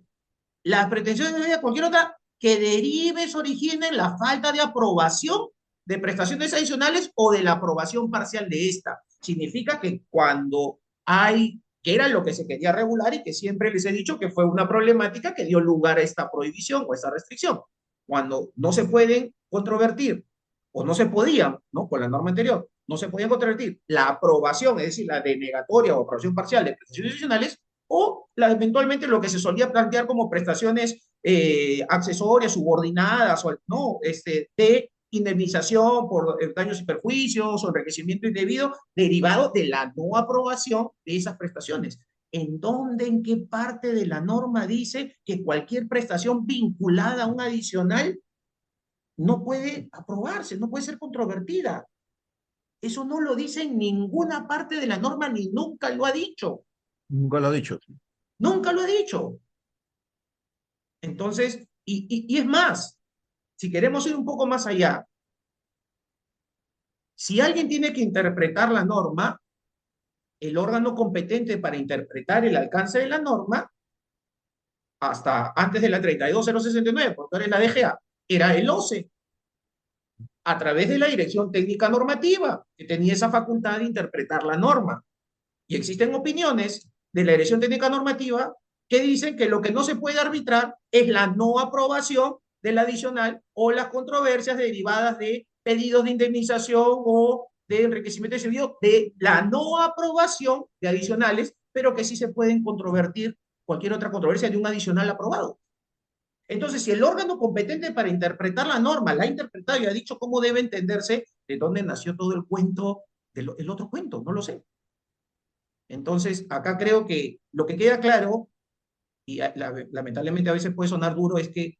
las pretensiones de cualquier otra que derive o origine en la falta de aprobación de prestaciones adicionales o de la aprobación parcial de esta. Significa que cuando hay, que era lo que se quería regular y que siempre les he dicho que fue una problemática que dio lugar a esta prohibición o esta restricción. Cuando no se pueden controvertir o no se podían, ¿no? Con la norma anterior, no se podían controvertir la aprobación, es decir, la denegatoria o aprobación parcial de prestaciones adicionales o eventualmente lo que se solía plantear como prestaciones accesorias, subordinadas, o, ¿no? De indemnización por daños y perjuicios o enriquecimiento indebido derivado de la no aprobación de esas prestaciones. ¿En dónde, en qué parte de la norma dice que cualquier prestación vinculada a un adicional no puede aprobarse, no puede ser controvertida? Eso no lo dice en ninguna parte de la norma ni nunca lo ha dicho. Nunca lo ha dicho. Nunca lo ha dicho. Entonces, y es más, si queremos ir un poco más allá, si alguien tiene que interpretar la norma, el órgano competente para interpretar el alcance de la norma, hasta antes de la 32069, porque ahora es la DGA, era el OCE, a través de la Dirección Técnica Normativa, que tenía esa facultad de interpretar la norma. Y existen opiniones de la Dirección Técnica Normativa que dicen que lo que no se puede arbitrar es la no aprobación del adicional o las controversias derivadas de pedidos de indemnización o de enriquecimiento indebido de la no aprobación de adicionales, pero que sí se pueden controvertir cualquier otra controversia de un adicional aprobado. Entonces, si el órgano competente para interpretar la norma la ha interpretado y ha dicho cómo debe entenderse, ¿de dónde nació todo el cuento, el otro cuento? No lo sé. Entonces, acá creo que lo que queda claro y lamentablemente a veces puede sonar duro, es que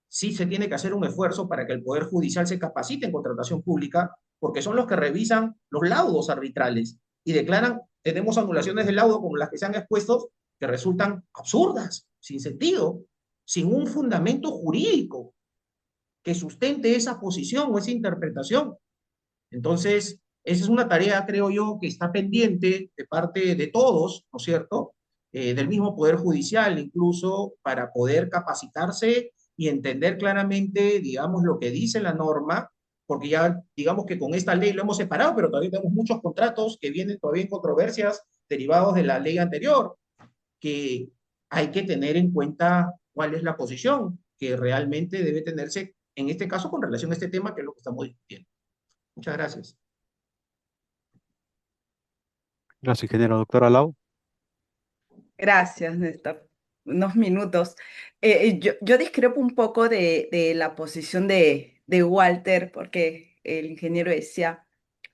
sí se tiene que hacer un esfuerzo para que el Poder Judicial se capacite en contratación pública, porque son los que revisan los laudos arbitrales y declaran, tenemos anulaciones de laudo como las que se han expuesto, que resultan absurdas, sin sentido, sin un fundamento jurídico que sustente esa posición o esa interpretación. Entonces, esa es una tarea, creo yo, que está pendiente de parte de todos, ¿no es cierto? Del mismo Poder Judicial, incluso para poder capacitarse y entender claramente, digamos, lo que dice la norma, porque ya, digamos que con esta ley lo hemos separado, pero todavía tenemos muchos contratos que vienen todavía en controversias derivados de la ley anterior, que hay que tener en cuenta cuál es la posición que realmente debe tenerse, en este caso, con relación a este tema, que es lo que estamos discutiendo. Muchas gracias. Gracias, ingeniero. Doctora Lau. Gracias, Néstor. Unos minutos. Yo discrepo un poco de la posición de Walter, porque el ingeniero decía,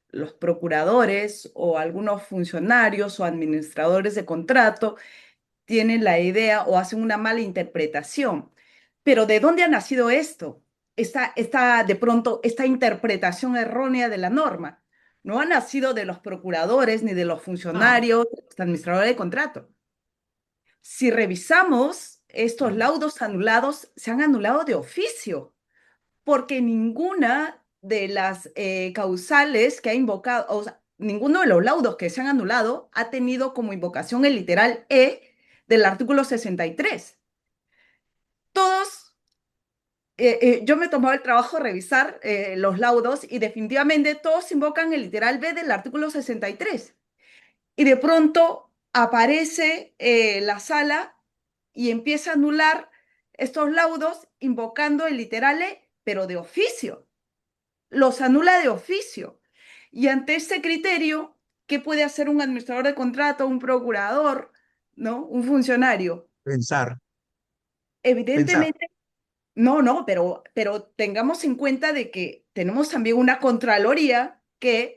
los procuradores o algunos funcionarios o administradores de contrato tienen la idea o hacen una mala interpretación. Pero ¿de dónde ha nacido esto? De pronto, esta interpretación errónea de la norma. No ha nacido de los procuradores ni de los Ah, funcionarios, de los administradores de contrato. Si revisamos estos laudos anulados, se han anulado de oficio, porque ninguna de las causales que ha invocado, o sea, ninguno de los laudos que se han anulado ha tenido como invocación el literal E del artículo 63. Todos, yo me he tomado el trabajo de revisar los laudos y definitivamente todos invocan el literal B del artículo 63. Y de pronto aparece la sala y empieza a anular estos laudos invocando el literal E, pero de oficio. Los anula de oficio. Y ante este criterio, ¿qué puede hacer un administrador de contrato, un procurador, ¿no? Un funcionario? Pensar, pensar. Evidentemente, no, pero tengamos en cuenta de que tenemos también una Contraloría que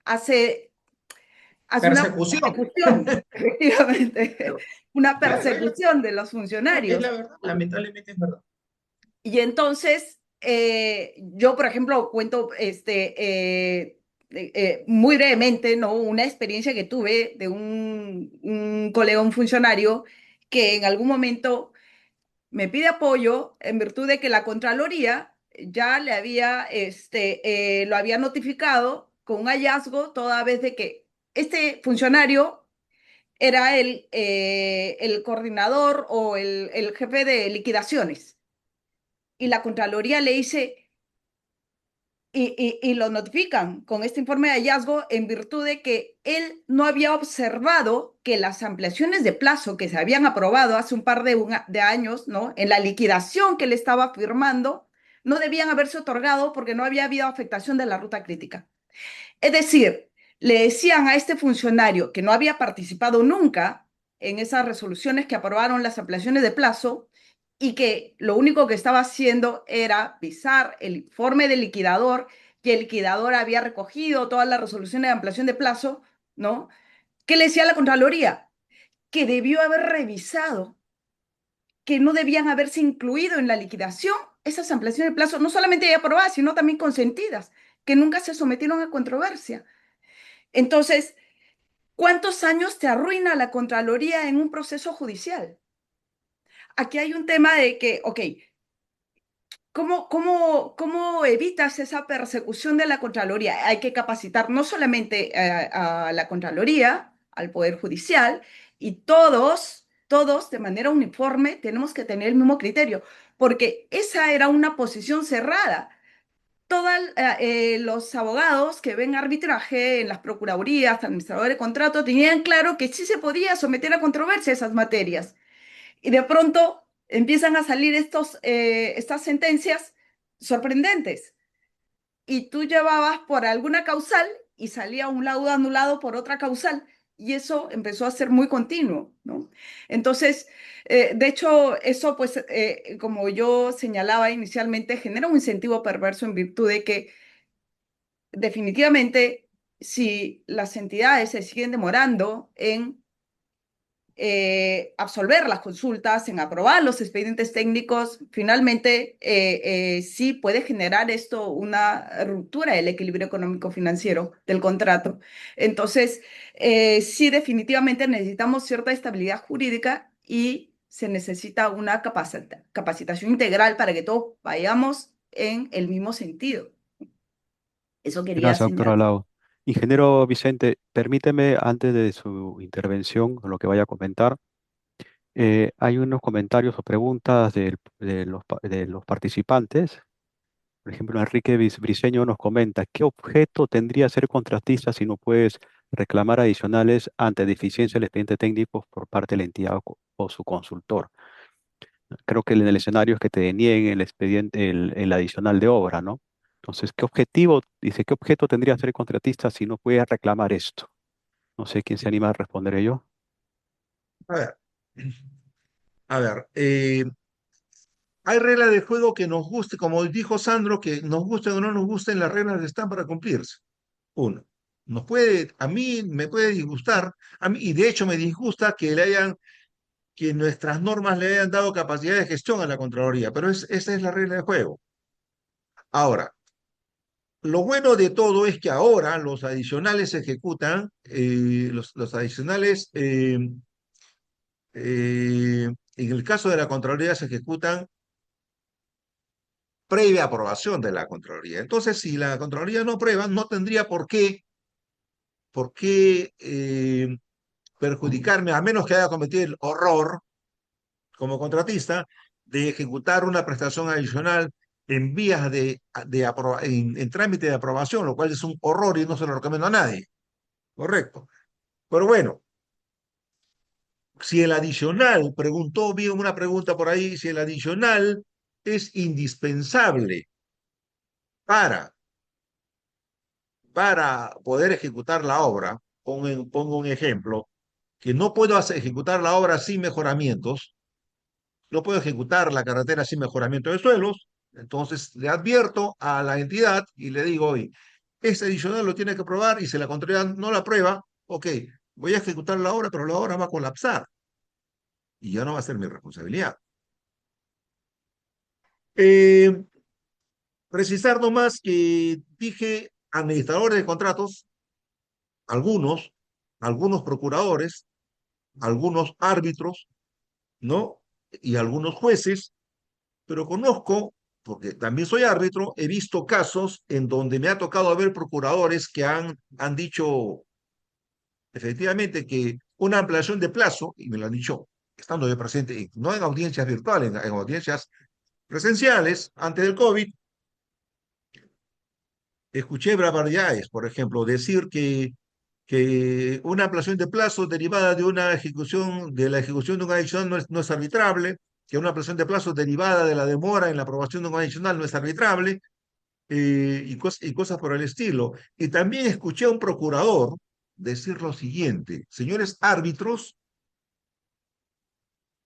hace una persecución. persecución, efectivamente, Claro, una claro, persecución de los es funcionarios. la verdad, lamentablemente es verdad. Y entonces, yo, por ejemplo, cuento muy brevemente, ¿no? Una experiencia que tuve de un colega, un funcionario, que en algún momento me pide apoyo en virtud de que la Contraloría ya le había, lo había notificado con un hallazgo toda vez de que este funcionario era el coordinador o el jefe de liquidaciones. Y la Contraloría le dice, y lo notifican con este informe de hallazgo en virtud de que él no había observado que las ampliaciones de plazo que se habían aprobado hace un par de años, ¿no? En la liquidación que él estaba firmando, no debían haberse otorgado porque no había habido afectación de la ruta crítica. Es decir, le decían a este funcionario que no había participado nunca en esas resoluciones que aprobaron las ampliaciones de plazo y que lo único que estaba haciendo era visar el informe del liquidador, que el liquidador había recogido todas las resoluciones de ampliación de plazo, ¿no? ¿Qué le decía la Contraloría? Que debió haber revisado, que no debían haberse incluido en la liquidación esas ampliaciones de plazo, no solamente aprobadas, sino también consentidas, que nunca se sometieron a controversia. Entonces, ¿cuántos años te arruina la Contraloría en un proceso judicial? Aquí hay un tema de que, ok, ¿cómo evitas esa persecución de la Contraloría? Hay que capacitar no solamente a la Contraloría, al Poder Judicial, y todos de manera uniforme tenemos que tener el mismo criterio, porque esa era una posición cerrada. Todos los abogados que ven arbitraje en las procuradurías, administradores de contrato, tenían claro que sí se podía someter a controversia esas materias. Y de pronto empiezan a salir estas sentencias sorprendentes. Y tú llevabas por alguna causal y salía un laudo anulado por otra causal. Y eso empezó a ser muy continuo, ¿no? Entonces, de hecho, eso, pues, como yo señalaba inicialmente, genera un incentivo perverso en virtud de que definitivamente, si las entidades se siguen demorando en absolver las consultas, en aprobar los expedientes técnicos, finalmente sí puede generar esto una ruptura del equilibrio económico-financiero del contrato. Entonces, sí, definitivamente necesitamos cierta estabilidad jurídica y se necesita una capacitación integral para que todos vayamos en el mismo sentido. Eso quería Gracias, doctora señalar. Lau. Ingeniero Vicente, permíteme, antes de su intervención, lo que vaya a comentar, hay unos comentarios o preguntas de los participantes. Por ejemplo, Enrique Briceño nos comenta, ¿qué objeto tendría ser contratista si no puedes reclamar adicionales ante deficiencia del expediente técnico por parte de la entidad o su consultor? Creo que en el escenario es que te denieguen el expediente, el adicional de obra, ¿no? Entonces, dice, qué objeto tendría ser contratista si no puede reclamar esto? No sé quién se anima a responder ello. A ver, a ver, hay reglas de juego que nos guste, como dijo Sandro, que nos gusten o no nos gusten, las reglas están para cumplirse. Uno, a mí me puede disgustar, a mí, y de hecho me disgusta que nuestras normas le hayan dado capacidad de gestión a la Contraloría, pero esa es la regla de juego. Ahora, lo bueno de todo es que ahora los adicionales se ejecutan, los adicionales, en el caso de la Contraloría, se ejecutan previa aprobación de la Contraloría. Entonces, si la Contraloría no aprueba, no tendría por qué perjudicarme, a menos que haya cometido el horror como contratista de ejecutar una prestación adicional en vías en trámite de aprobación, lo cual es un horror y no se lo recomiendo a nadie. Correcto. Pero bueno, si el adicional, vi una pregunta por ahí, si el adicional es indispensable para, para poder ejecutar la obra, pongo un ejemplo, que no puedo ejecutar la obra sin mejoramientos, no puedo ejecutar la carretera sin mejoramiento de suelos, entonces le advierto a la entidad y le digo, oye, este adicional lo tiene que aprobar y si la Contraloría no la aprueba, ok, voy a ejecutar la obra, pero la obra va a colapsar y ya no va a ser mi responsabilidad. Eh, Precisar nomás que dije administradores de contratos, algunos, algunos procuradores, algunos árbitros, ¿no? Y algunos jueces, pero conozco, porque también soy árbitro, he visto casos en donde me ha tocado ver procuradores que han dicho efectivamente que una ampliación de plazo, y me lo han dicho estando yo presente, no en audiencias virtuales, en audiencias presenciales, antes del COVID, escuché barbaridades, por ejemplo, decir que una ampliación de plazo derivada de una ejecución, de la ejecución de un adicional no es arbitrable, que una ampliación de plazo derivada de la demora en la aprobación de un adicional no es arbitrable, y cosas por el estilo. Y también escuché a un procurador decir lo siguiente, señores árbitros,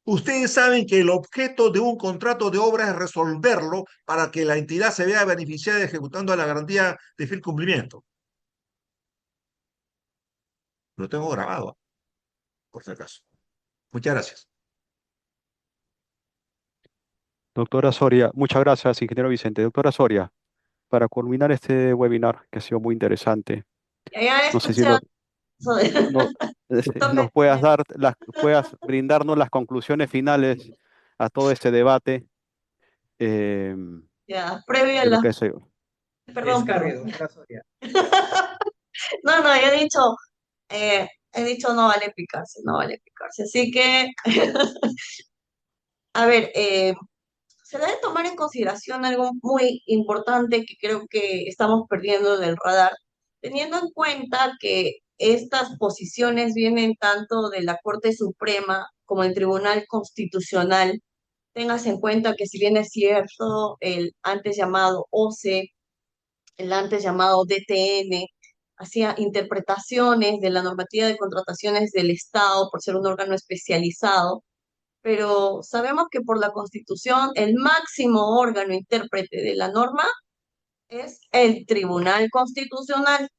ustedes saben que el objeto de un contrato de obra es resolverlo para que la entidad se vea beneficiada ejecutando la garantía de fiel cumplimiento. Lo tengo grabado, por si acaso. Muchas gracias. Doctora Soria, muchas gracias, ingeniero Vicente. Doctora Soria, para culminar este webinar, que ha sido muy interesante, Ya no sé si escuché eso de... no- Tomen- nos puedas brindarnos las conclusiones finales a todo este debate eh, Ya, previo a de lo la... que es. Perdón, Descargue, perdón. doctora Soria. No, no, he dicho no vale picarse, no vale picarse. Así que, a ver, se debe tomar en consideración algo muy importante que creo que estamos perdiendo del radar, teniendo en cuenta que estas posiciones vienen tanto de la Corte Suprema como del Tribunal Constitucional. Tengas en cuenta que si bien es cierto, el antes llamado OCE, el antes llamado DTN, hacía interpretaciones de la normativa de contrataciones del Estado por ser un órgano especializado, pero sabemos que por la Constitución el máximo órgano intérprete de la norma es el Tribunal Constitucional.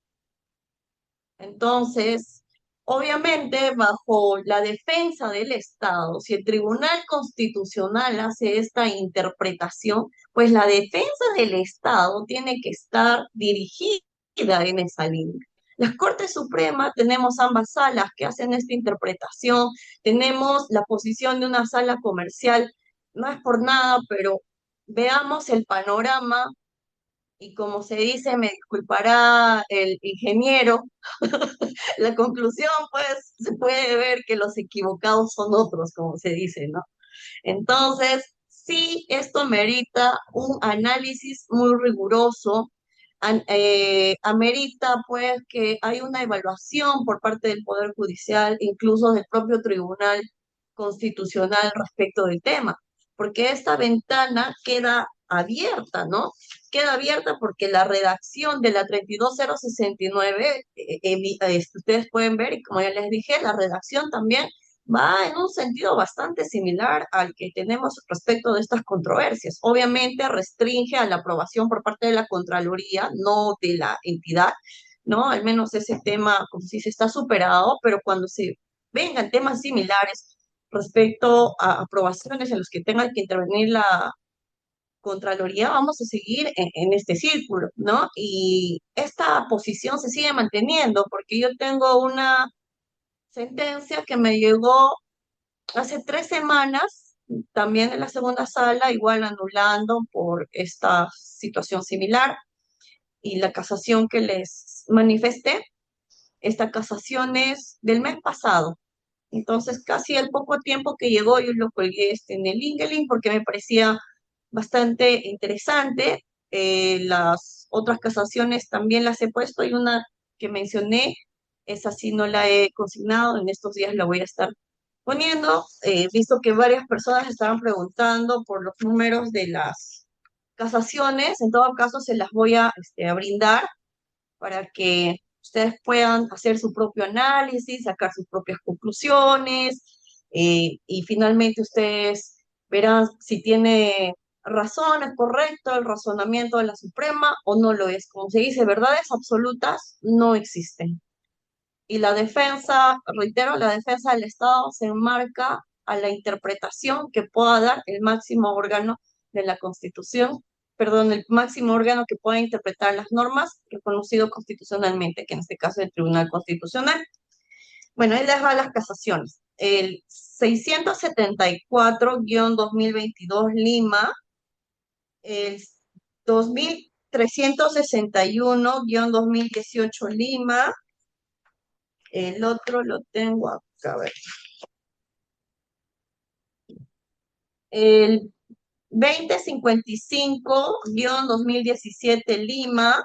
Entonces, Obviamente, bajo la defensa del Estado, si el Tribunal Constitucional hace esta interpretación, pues la defensa del Estado tiene que estar dirigida en esa línea. Las Cortes Supremas tenemos ambas salas que hacen esta interpretación, tenemos la posición de una sala comercial, no es por nada, pero veamos el panorama y como se dice, me disculpará el ingeniero, la conclusión, pues, se puede ver que los equivocados son otros, como se dice, ¿no? Entonces, sí, esto merita un análisis muy riguroso, amerita, pues, que hay una evaluación por parte del Poder Judicial, incluso del propio Tribunal Constitucional respecto del tema, porque esta ventana queda abierta, ¿no? Queda abierta porque la redacción de la 32069, ustedes pueden ver, y como ya les dije, la redacción también va en un sentido bastante similar al que tenemos respecto de estas controversias. Obviamente restringe a la aprobación por parte de la Contraloría, no de la entidad, ¿no? Al menos ese tema, como si se está superado, pero cuando se vengan temas similares respecto a aprobaciones en los que tenga que intervenir la Contraloría, vamos a seguir en este círculo, ¿no? Y esta posición se sigue manteniendo porque yo tengo una sentencia que me llegó hace 3 semanas, también en la segunda sala, igual anulando por esta situación similar y la casación que les manifesté, esta casación es del mes pasado. Entonces, casi al poco tiempo que llegó, yo lo colgué en el LinkedIn porque me parecía bastante interesante. Las otras casaciones también las he puesto. Hay una que mencioné, esa sí no la he consignado, en estos días la voy a estar poniendo. Visto que varias personas estaban preguntando por los números de las casaciones, en todo caso se las voy a brindar para que ustedes puedan hacer su propio análisis, sacar sus propias conclusiones, y finalmente ustedes verán si tiene razón, es correcto el razonamiento de la Suprema o no lo es. Como se dice, verdades absolutas no existen. Y la defensa, reitero, la defensa del Estado se enmarca a la interpretación que pueda dar el máximo órgano de la Constitución, perdón, el máximo órgano que pueda interpretar las normas reconocido constitucionalmente, que en este caso es el Tribunal Constitucional. Bueno, ahí les va las casaciones. El 674-2022 Lima, el 2361-2018 Lima, el otro lo tengo acá, a ver. El 2055-2017 Lima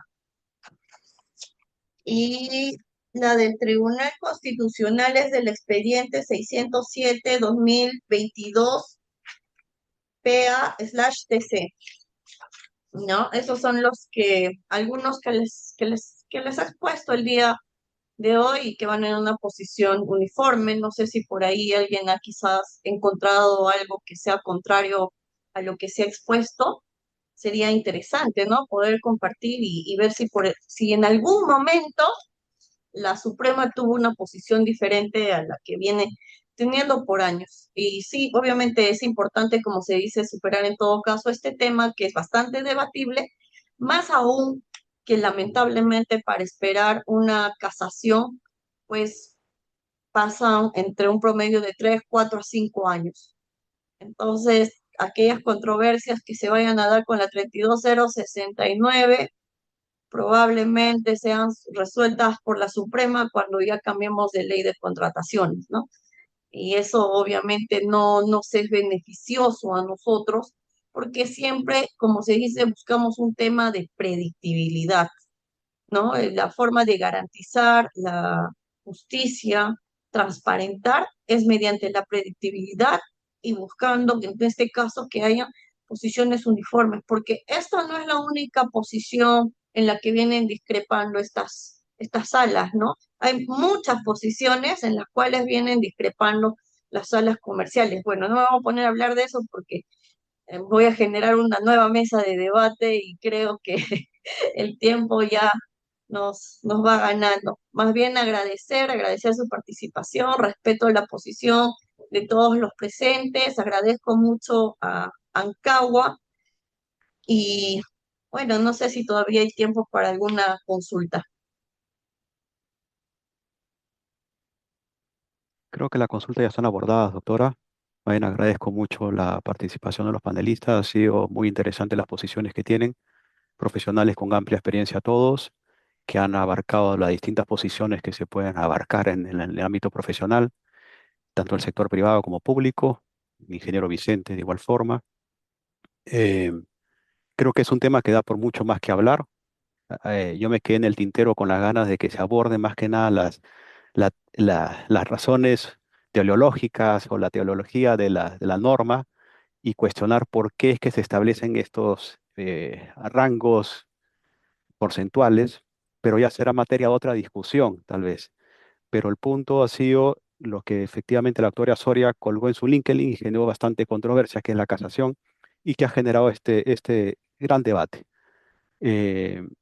y la del Tribunal Constitucional es del expediente 607-2022 PA/TC, ¿no? Esos son los que, algunos que les he expuesto el día de hoy y que van en una posición uniforme. No sé si por ahí alguien ha quizás encontrado algo que sea contrario a lo que se ha expuesto. Sería interesante, ¿no? Poder compartir y ver si en algún momento la Suprema tuvo una posición diferente a la que viene teniendo por años. Y sí, obviamente es importante, como se dice, superar en todo caso este tema que es bastante debatible, más aún que lamentablemente para esperar una casación, pues pasan entre un promedio de 3, 4 a 5 años. Entonces, aquellas controversias que se vayan a dar con la 32069 probablemente sean resueltas por la Suprema cuando ya cambiemos de ley de contrataciones, ¿no? Y eso obviamente no nos es beneficioso a nosotros, porque siempre, como se dice, buscamos un tema de predictibilidad, ¿no? La forma de garantizar la justicia, transparentar, es mediante la predictibilidad y buscando, en este caso, que haya posiciones uniformes, porque esta no es la única posición en la que vienen discrepando estas salas, ¿no? Hay muchas posiciones en las cuales vienen discrepando las salas comerciales. Bueno, no me voy a poner a hablar de eso porque voy a generar una nueva mesa de debate y creo que el tiempo ya nos va ganando. Más bien agradecer su participación, respeto la posición de todos los presentes, agradezco mucho a Ancagua y bueno, no sé si todavía hay tiempo para alguna consulta. Creo que las consultas ya están abordadas, doctora. Bueno, agradezco mucho la participación de los panelistas. Ha sido muy interesante las posiciones que tienen, profesionales con amplia experiencia todos, que han abarcado las distintas posiciones que se pueden abarcar en el ámbito profesional, tanto el sector privado como público. Mi ingeniero Vicente, de igual forma. Eh, Creo que es un tema que da por mucho más que hablar. Yo me quedé en el tintero con las ganas de que se aborden más que nada las razones teleológicas o la teología de la norma y cuestionar por qué es que se establecen estos rangos porcentuales, pero ya será materia de otra discusión, tal vez. Pero el punto ha sido lo que efectivamente la doctora Soria colgó en su LinkedIn y generó bastante controversia, que es la casación, y que ha generado este gran debate.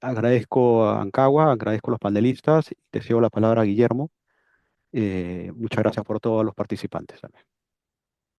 Agradezco a Ancagua, agradezco a los panelistas, y deseo la palabra a Guillermo. Muchas gracias por todos los participantes también.